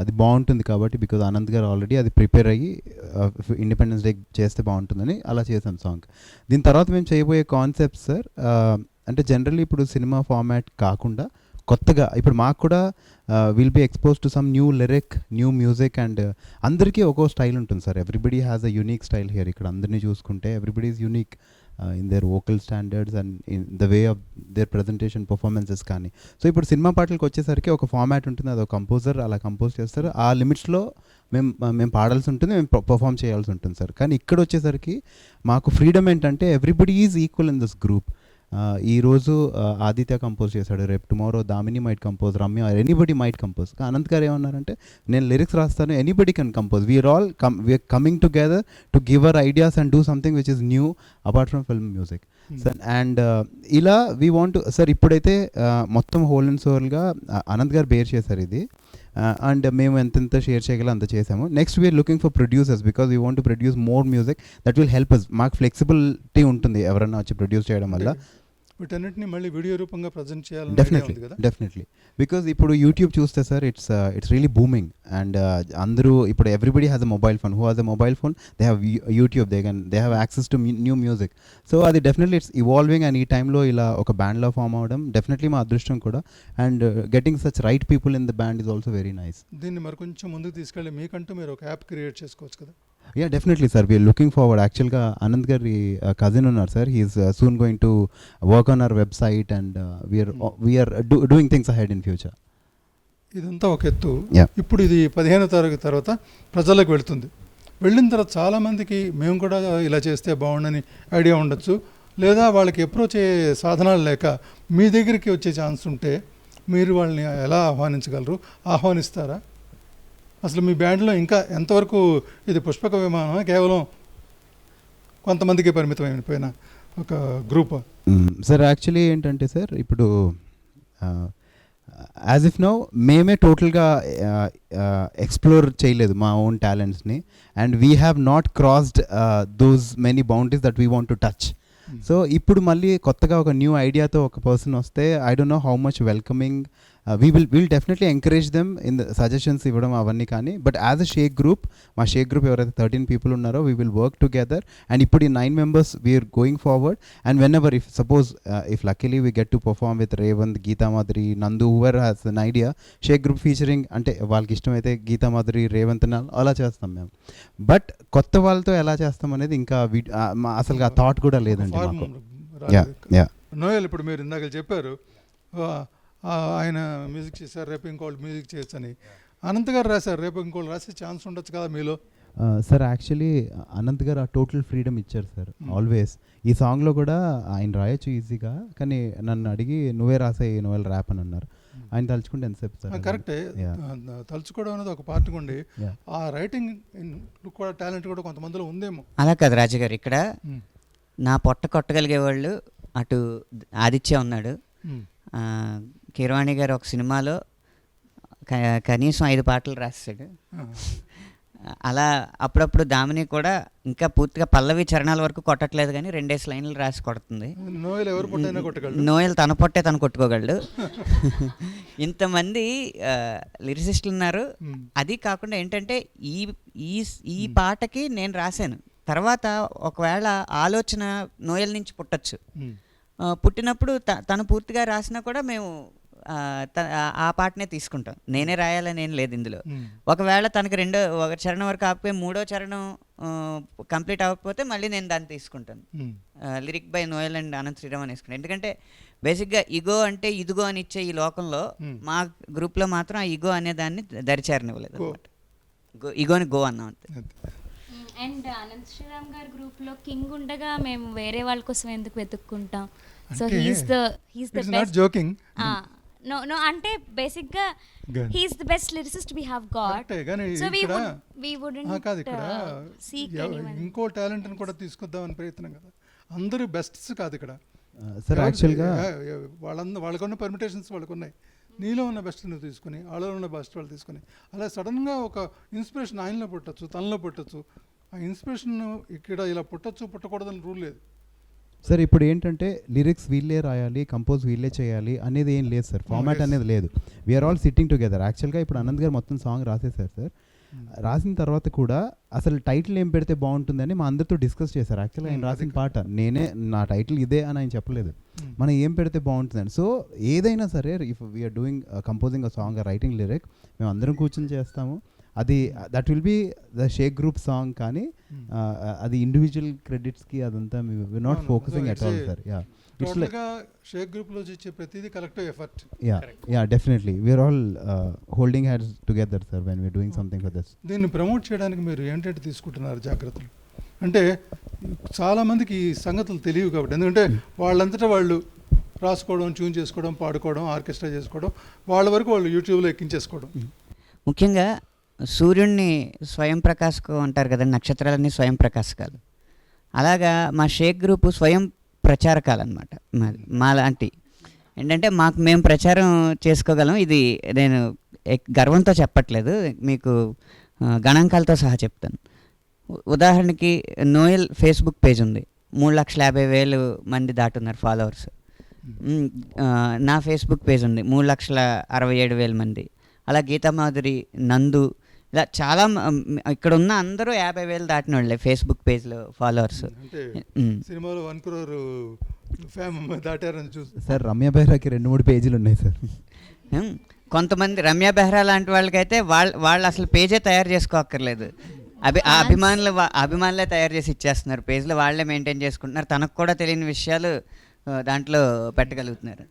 అది బాగుంటుంది కాబట్టి, బికాజ్ ఆనంద్ గారు ఆల్రెడీ అది ప్రిపేర్ అయ్యి ఇండిపెండెన్స్ డే చేస్తే బాగుంటుందని అలా చేసాం సాంగ్. దీని తర్వాత మేము చేయబోయే కాన్సెప్ట్ సార్ అంటే జనరల్లీ ఇప్పుడు సినిమా ఫార్మాట్ కాకుండా కొత్తగా ఇప్పుడు మాకు కూడా will be expose to some new lyric, new music and అందరికీ ఒక్కో స్టైల్ ఉంటుంది sir. Everybody has a unique style here. ఇక్కడ అందరినీ చూసుకుంటే everybody is unique. In their vocal standards and in the way of their presentation performances కానీ. సో ఇప్పుడు సినిమా పాటలకు వచ్చేసరికి ఒక ఫార్మాట్ ఉంటుంది, అది ఒక కంపోజర్ అలా కంపోజ్ చేస్తారు, ఆ లిమిట్స్లో మేము పాడాల్సి ఉంటుంది, మేము పర్ఫామ్ చేయాల్సి ఉంటుంది సార్. కానీ ఇక్కడ వచ్చేసరికి మాకు ఫ్రీడమ్ ఏంటంటే everybody is equal in this group. ఈరోజు ఆదిత్య కంపోజ్ చేశాడు, రేపు tomorrow Damini might compose, Ramya, anybody might compose. Anant garu ఏమన్నారంటే నేను లిరిక్స్ రాస్తాను, anybody can compose, we're all we're coming together to give our ideas and do something which is new apart from film music. And ఇలా వీ వాంట్ సార్ ఇప్పుడైతే మొత్తం హోల్ అండ్ సోల్గా అనంత్ గారు బేర్ చేశారు ఇది, అండ్ మేము ఎంతెంత షేర్ చేయగలం అంత చేసాము. Next we're looking for producers because we want to produce more music that will help us. మాకు ఫ్లెక్సిబిలిటీ ఉంటుంది ఎవరైనా వచ్చి ప్రొడ్యూస్ చేయడం వల్ల. వీటన్నిటిని మళ్ళీ వీడియో రూపంగా ప్రజెంట్ చేయాలి. డెఫినెట్లీ బికాజ్ ఇప్పుడు యూట్యూబ్ చూస్తే sir it's really booming, and అందరూ ఇప్పుడు everybody has a mobile phone, who has a mobile phone they have YouTube, they have access to new music. So అది డెఫినెట్లీ ఇట్స్ ఇవాల్వింగ్, అండ్ ఈ టైంలో ఇలా ఒక బ్యాండ్లో ఫామ్ అవ్వడం డెఫినెట్లీ మా అదృష్టం కూడా, and getting such right people in the band is also very nice. దీన్ని మరి కొంచెం ముందుకు తీసుకెళ్ళి మీకంటూ మీరు ఒక యాప్ క్రియేట్ చేసుకోవచ్చు కదా. Yeah, definitely sir, we are looking forward. Actually Anand gari cousin unnar sir, he is soon going to work on our website, and we are doing things ahead in future. ఇదంతా ఒక ఎత్తు. ఇప్పుడు ఇది 15వ తరగతి తర్వాత ప్రజలకు వెళుతుంది. వెళ్ళిన తర్వాత చాలామందికి మేము కూడా ఇలా చేస్తే బాగుండని ఐడియా ఉండొచ్చు, లేదా వాళ్ళకి అప్రోచ్ అయ్యే సాధనాలు లేక మీ దగ్గరికి వచ్చే ఛాన్స్ ఉంటే మీరు వాళ్ళని ఎలా ఆహ్వానించగలరు, ఆహ్వానిస్తారా? అసలు మీ బ్యాండ్లో ఇంకా ఎంతవరకు ఇది పుష్పక విమానం కేవలం కొంతమందికి పరిమితమైపోయిన ఒక గ్రూప్? సార్ యాక్చువల్లీ ఏంటంటే సార్ ఇప్పుడు యాజ్ ఇఫ్ నౌ మేమే టోటల్గా ఎక్స్ప్లోర్ చేయలేదు మా ఓన్ టాలెంట్స్ని, and we have not crossed those many boundaries that we want to touch. So ఇప్పుడు మళ్ళీ కొత్తగా ఒక న్యూ ఐడియాతో ఒక పర్సన్ వస్తే I don't know how much welcoming will definitely encourage them in the suggestions ఇవ్వడం అవన్నీ. కానీ but as a shake group, మా షేక్ గ్రూప్ ఎవరైతే 13 people ఉన్నారో we will work together, and ఇప్పుడు ఈ 9 members we are going forward. And when ever if suppose if luckily we get to perform with Revanth, Geetha Madhuri, నందు, Hoover has an idea, shake group featuring అంటే వాళ్ళకి ఇష్టమైతే గీతామాధురి, రేవంత్ అలా చేస్తాం మేము. బట్ కొత్త వాళ్ళతో ఎలా చేస్తాం అనేది ఇంకా అసలు ఆ థాట్ కూడా లేదండి. నోయల్ ఇప్పుడు మీరు ఇందాక చెప్పారు ఆయన మ్యూజిక్ చేశారు, రేపు ఇంకోళ్ళు మ్యూజిక్ చేయొచ్చని. అనంత్ గారు రాశారు, రేపు ఇంకోళ్ళు రాసే ఛాన్స్ ఉండొచ్చు కదా మీలో? సార్ యాక్చువల్లీ అనంత్ గారు ఆ టోటల్ ఫ్రీడమ్ ఇచ్చారు సార్ ఆల్వేస్. ఈ సాంగ్లో కూడా ఆయన రాయొచ్చు ఈజీగా, కానీ నన్ను అడిగి నువ్వే రాసే నువ్వే ర్యాప్ అని అన్నారు. ఆయన తలుచుకుంటే ఎంతసేపు సార్? కరెక్టే, తలుచుకోవడం అనేది ఒక పార్ట్ ఉండి ఆ రైటింగ్ కూడా టాలెంట్ కూడా కొంతమందిలో ఉందేమో. అలా కాదు రాజుగారు, ఇక్కడ నా పొట్ట కొట్టగలిగే వాళ్ళు అటు ఆదిత్య ఉన్నాడు, కీరవాణి గారు ఒక సినిమాలో కనీసం 5 పాటలు రాశాడు. అలా అప్పుడప్పుడు దామిని కూడా ఇంకా పూర్తిగా పల్లవి చరణాల వరకు కొట్టట్లేదు, కానీ 2 లైన్లు రాసి కొడుతుంది. నోయల్ తన పొట్టే తను కొట్టుకోగలడు. ఇంతమంది లిరిసిస్టులు ఉన్నారు. అది కాకుండా ఏంటంటే ఈ పాటకి నేను రాశాను, తర్వాత ఒకవేళ ఆలోచన నోయల్ నుంచి పుట్టచ్చు. పుట్టినప్పుడు తను పూర్తిగా రాసినా కూడా మేము ఆ పాటనే తీసుకుంటాం. నేనే రాయాలని ఏం లేదు ఇందులో. ఒకవేళ తనకి ఒక చరణం వరకు ఆగిపోయి 3వ చరణం కంప్లీట్ అవ్వకపోతే మళ్ళీ నేను దాన్ని తీసుకుంటాను. Lyric by Noel and Anant Sriram అని వేసుకుంటాను. ఎందుకంటే బేసిక్గా ఇగో అంటే ఇదిగో అని ఇచ్చే ఈ లోకంలో మా గ్రూప్లో మాత్రం ఆ ఇగో అనే దాన్ని దరిచేరనివ్వలేదు అనమాట. ఇగోని గో అన్నాం అంతే. అండ్ అనంత్ శ్రీరామ్ గారి గ్రూప్లో కింగ్ ఉండగా మేము వేరే వాళ్ళ కోసం ఎందుకు వెతుక్కుంటాం? So he's the best. Joking no అంటే బేసిక్గా he's the best lyricist we have got. So we wouldn't కాదు ఇక్కడ ఇంకో టాలెంట్ని కూడా తీసుకొద్దామని ప్రయత్నం కదా. అందరూ బెస్ట్స్ కాదు ఇక్కడ సార్. యాక్చువల్గా వాళ్ళకున్న పర్మిటేషన్స్ వాళ్ళకున్నాయి. నీలో ఉన్న బెస్ట్ నువ్వు తీసుకుని వాళ్ళలో ఉన్న బెస్ట్ వాళ్ళు తీసుకుని అలా సడన్గా ఒక ఇన్స్పిరేషన్ ఆయనలో పుట్టచ్చు, తనలో పుట్టచ్చు. ఆ ఇన్స్పిరేషన్ ఇక్కడ ఇలా పుట్టచ్చు పుట్టకూడదని రూల్ లేదు సార్. ఇప్పుడు ఏంటంటే లిరిక్స్ వీళ్ళే రాయాలి, కంపోజ్ వీళ్ళే చేయాలి అనేది ఏం లేదు సార్. ఫార్మాట్ అనేది లేదు. We're all sitting together. యాక్చువల్గా ఇప్పుడు అనంత్ గారు మొత్తం సాంగ్ రాసేసారు సార్. రాసిన తర్వాత కూడా అసలు టైటిల్ ఏం పెడితే బాగుంటుందని మా అందరితో డిస్కస్ చేశారు. యాక్చువల్గా ఆయన రాసిన పాట నా టైటిల్ ఇదే అని ఆయన చెప్పలేదు, మనం ఏం పెడితే బాగుంటుందని. సో ఏదైనా సరే if we are doing composing a song, writing lyric, మేము అందరం కూర్చొని చేస్తాము. అది that will be the shake group song, కానీ అది ఇండివిజువల్ క్రెడిట్స్కి అదంతా we not focusing at all sir. Yeah, it's like టోటల్గా షేక్ గ్రూప్లో ఇచ్చే ప్రతిదీ collective effort. Yeah definitely we are all holding hands together sir when we are doing something for this. దీన్ని ప్రమోట్ చేయడానికి మీరు ఏంటంటే తీసుకుంటున్నారు జాగ్రత్తలు? అంటే చాలామందికి ఈ సంగతులు తెలియవు కాబట్టి, ఎందుకంటే వాళ్ళంతటా వాళ్ళు రాసుకోవడం, ట్యూన్ చేసుకోవడం, పాడుకోవడం, ఆర్కెస్ట్రా చేసుకోవడం, వాళ్ళ వరకు వాళ్ళు యూట్యూబ్లో ఎక్కించేసుకోవడం. ముఖ్యంగా సూర్యుడిని స్వయం ప్రకాశకం అంటారు కదండి, నక్షత్రాలన్నీ స్వయం ప్రకాశకాలు. అలాగా మా షేక్ గ్రూపు స్వయం ప్రచారకాలు అనమాట. మా లాంటి ఏంటంటే మేము ప్రచారం చేసుకోగలం. ఇది నేను గర్వంతో చెప్పట్లేదు, మీకు గణాంకాలతో సహా చెప్తాను. ఉదాహరణకి నోయల్ ఫేస్బుక్ పేజ్ ఉంది, 3,50,000 మంది దాటున్నారు ఫాలోవర్స్. నా ఫేస్బుక్ పేజ్ ఉంది, 3,67,000 మంది. అలా గీతామాధురి, నందు, ఇలా చాలా ఇక్కడ ఉన్న అందరూ 50,000 దాటిన వాళ్ళే ఫేస్బుక్ పేజ్లో ఫాలోవర్స్. సినిమాలో 1 crore దాటారని చూసి సార్ రమ్య బెహ్రాకి 2-3 పేజీలు ఉన్నాయి సార్. కొంతమంది రమ్య బెహ్రా లాంటి వాళ్ళకైతే వాళ్ళు అసలు పేజే తయారు చేసుకోక్కర్లేదు, అభిమానులే తయారు చేసి ఇచ్చేస్తున్నారు పేజ్లో, వాళ్ళే మెయింటైన్ చేసుకుంటున్నారు. తనకు కూడా తెలియని విషయాలు దాంట్లో పెట్టగలుగుతున్నారు.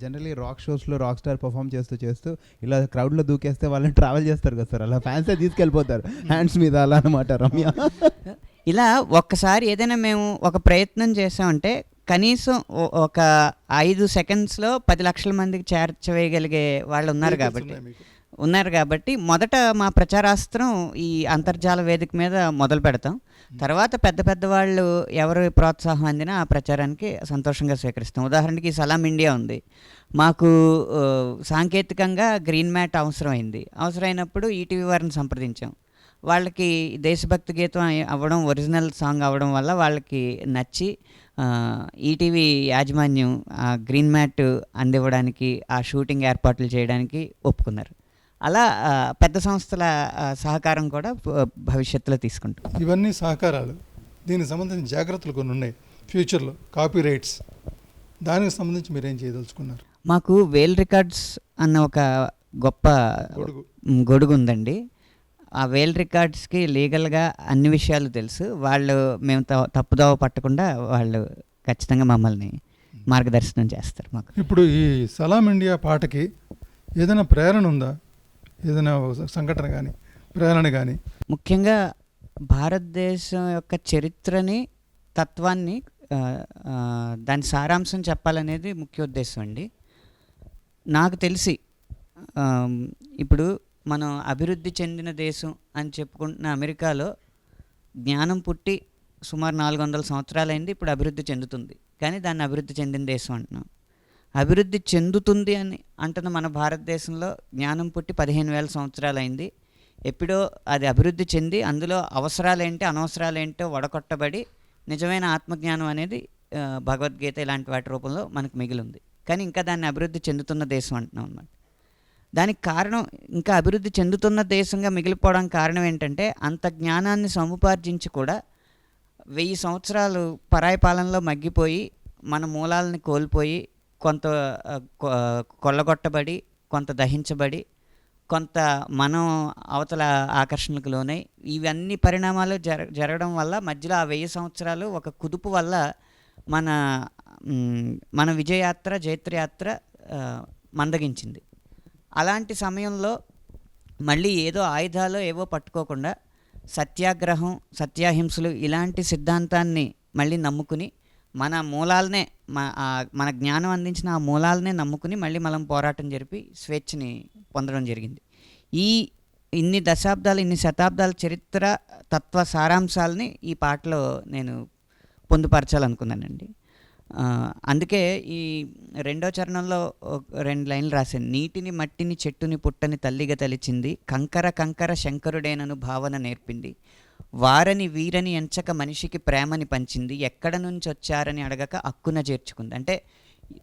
జనరలీ రాక్ షోస్లో రాక్ స్టార్ పర్ఫామ్ చేస్తూ ఇలా క్రౌడ్లో దూకేస్తే వాళ్ళని ట్రావెల్ చేస్తారు కదా సార్, అలా ఫ్యాన్సే తీసుకెళ్ళిపోతారు హ్యాండ్స్ మీద అలా అనమాట రమ్య. ఇలా ఒక్కసారి ఏదైనా మేము ఒక ప్రయత్నం చేసామంటే కనీసం ఒక 5 సెకండ్స్లో 10 లక్షల మందికి చేర్చవేయగలిగే వాళ్ళు ఉన్నారు కాబట్టి మొదట మా ప్రచారాస్త్రం ఈ అంతర్జాల వేదిక మీద మొదలు పెడతాం. తర్వాత పెద్ద వాళ్ళు ఎవరు ప్రోత్సాహం అందినా ఆ ప్రచారానికి సంతోషంగా స్వీకరిస్తాం. ఉదాహరణకి సలాం ఇండియా ఉంది, మాకు సాంకేతికంగా గ్రీన్ మ్యాట్ అవసరమైనప్పుడు ఈటీవీ వారిని సంప్రదించాం. వాళ్ళకి దేశభక్తి గీతం అవ్వడం, ఒరిజినల్ సాంగ్ అవ్వడం వల్ల వాళ్ళకి నచ్చి ఈటీవీ యాజమాన్యం గ్రీన్ మ్యాట్ అందివ్వడానికి, ఆ షూటింగ్ ఏర్పాట్లు చేయడానికి ఒప్పుకున్నారు. అలా పెద్ద సంస్థల సహకారం కూడా భవిష్యత్తులో తీసుకుంటాం. ఇవన్నీ సహకారాలు. దీనికి సంబంధించిన జాగ్రత్తలు కొన్ని ఉన్నాయి ఫ్యూచర్లో, కాపీ రైట్స్, దానికి సంబంధించి మీరు ఏం చేయదలుచుకున్నారు? మాకు వేల్ రికార్డ్స్ అన్న ఒక గొప్ప గొడుగు ఉందండి. ఆ వేల్ రికార్డ్స్కి లీగల్గా అన్ని విషయాలు తెలుసు. మేము తప్పుదోవ పట్టకుండా వాళ్ళు ఖచ్చితంగా మమ్మల్ని మార్గదర్శనం చేస్తారు. మాకు ఇప్పుడు ఈ సలాం ఇండియా పాటకి ఏదైనా ప్రేరణ ఉందా? ఏదైనా సంఘటన కానీ ప్రేరణ కానీ? ముఖ్యంగా భారతదేశం యొక్క చరిత్రని, తత్వాన్ని, దాని సారాంశం చెప్పాలనేది ముఖ్య ఉద్దేశం అండి. నాకు తెలిసి ఇప్పుడు మనం అభివృద్ధి చెందిన దేశం అని చెప్పుకుంటున్న అమెరికాలో జ్ఞానం పుట్టి సుమారు 400 సంవత్సరాలైంది, ఇప్పుడు అభివృద్ధి చెందుతుంది. కానీ దాన్ని అభివృద్ధి చెందిన దేశం అంటున్నాం. అభివృద్ధి చెందుతుంది అని అంటున్న మన భారతదేశంలో జ్ఞానం పుట్టి 15,000 సంవత్సరాలైంది. ఎప్పుడో అది అభివృద్ధి చెంది అందులో అవసరాలేంటి అనవసరాలేంటో వడకొట్టబడి నిజమైన ఆత్మజ్ఞానం అనేది భగవద్గీత ఇలాంటి వాటి రూపంలో మనకు మిగిలింది. కానీ ఇంకా దాన్ని అభివృద్ధి చెందుతున్న దేశం అంటున్నాం అన్నమాట. దానికి కారణం, ఇంకా అభివృద్ధి చెందుతున్న దేశంగా మిగిలిపోవడానికి కారణం ఏంటంటే అంత జ్ఞానాన్ని సముపార్జించి కూడా 1000 సంవత్సరాలు పరాయి పాలనలో మగ్గిపోయి మన మూలాలని కోల్పోయి, కొంత కొల్లగొట్టబడి, కొంత దహించబడి, కొంత మనం అవతల ఆకర్షణలకు లోనై, ఇవన్నీ పరిణామాలు జరగడం వల్ల మధ్యలో ఆ 1000 సంవత్సరాలు ఒక కుదుపు వల్ల మన విజయయాత్ర, జైత్రయాత్ర మందగించింది. అలాంటి సమయంలో మళ్ళీ ఏదో ఆయుధాలు ఏవో పట్టుకోకుండా సత్యాగ్రహం, సత్యాహింసలు ఇలాంటి సిద్ధాంతాన్ని మళ్ళీ నమ్ముకుని మన మూలాలనే, మన జ్ఞానం అందించిన ఆ మూలాలనే నమ్ముకుని మళ్ళీ మనం పోరాటం జరిపి స్వేచ్ఛని పొందడం జరిగింది. ఇన్ని దశాబ్దాలు, ఇన్ని శతాబ్దాల చరిత్ర, తత్వ సారాంశాలని ఈ పాటలో నేను పొందుపరచాలనుకున్నానండి. అందుకే ఈ 2వ చరణంలో 2 లైన్లు రాశాను. నీటిని మట్టిని చెట్టుని పుట్టని తల్లిగా తలిచింది, కంకర కంకర శంకరుడేనను భావన నేర్పింది, వారని వీరని ఎంచక మనిషికి ప్రేమని పంచింది, ఎక్కడ నుంచి వచ్చారని అడగక అక్కున చేర్చుకుంది. అంటే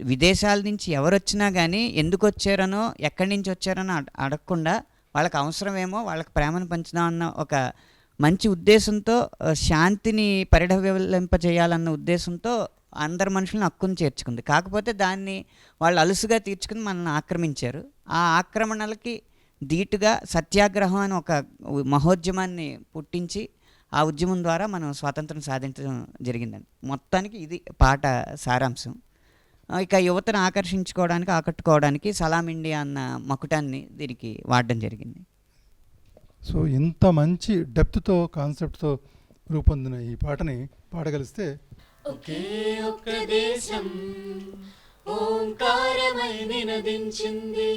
విదేశాల నుంచి ఎవరు వచ్చినా కానీ ఎందుకు వచ్చారనో, ఎక్కడి నుంచి వచ్చారనో అడగకుండా వాళ్ళకి అవసరమేమో వాళ్ళకి ప్రేమను పంచుదాం అన్న ఒక మంచి ఉద్దేశంతో, శాంతిని పరిఢవింపజేయాలన్న ఉద్దేశంతో అందరు మనుషులను హక్కును చేర్చుకుంది. కాకపోతే దాన్ని వాళ్ళు అలుసుగా తీర్చుకుని మనల్ని ఆక్రమించారు. ఆ ఆక్రమణలకి ధీటుగా సత్యాగ్రహం అని ఒక మహోద్యమాన్ని పుట్టించి ఆ ఉద్యమం ద్వారా మనం స్వాతంత్రం సాధించడం జరిగిందండి. మొత్తానికి ఇది పాట సారాంశం. ఇక యువతను ఆకట్టుకోవడానికి సలాం ఇండియా అన్న మకుటాన్ని దీనికి వాడడం జరిగింది. సో ఇంత మంచి డెప్త్తో కాన్సెప్ట్తో రూపొందిన ఈ పాటని పాడగలిస్తే ఒకే ఒక్క దేశం ఓంకారమై నినదించింది.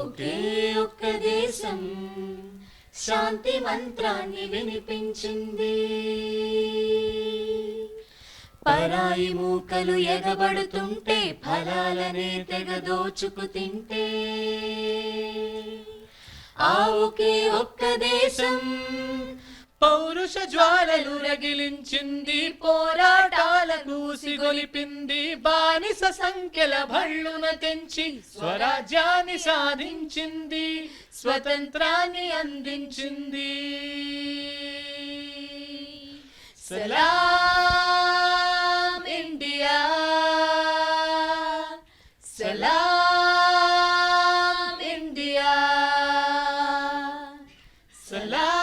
ఒకే ఒక్క దేశం శాంతి మంత్రాన్ని వినిపించింది. పరాయి మూకలు ఎగబడుతుంటే ఫలాలనే తెగ దోచుకు తింటే ఆ ఒకే ఒక్క దేశం పౌరుష జ్వాలలు రగిలించింది. పోరాటాలకు సిగొలిపింది. బానిస సంఖ్యల భళ్ళున తెంచి స్వరాజ్యాన్ని సాధించింది. స్వతంత్రాన్ని అందించింది. సలాం ఇండియా, సలాం ఇండియా, సలాం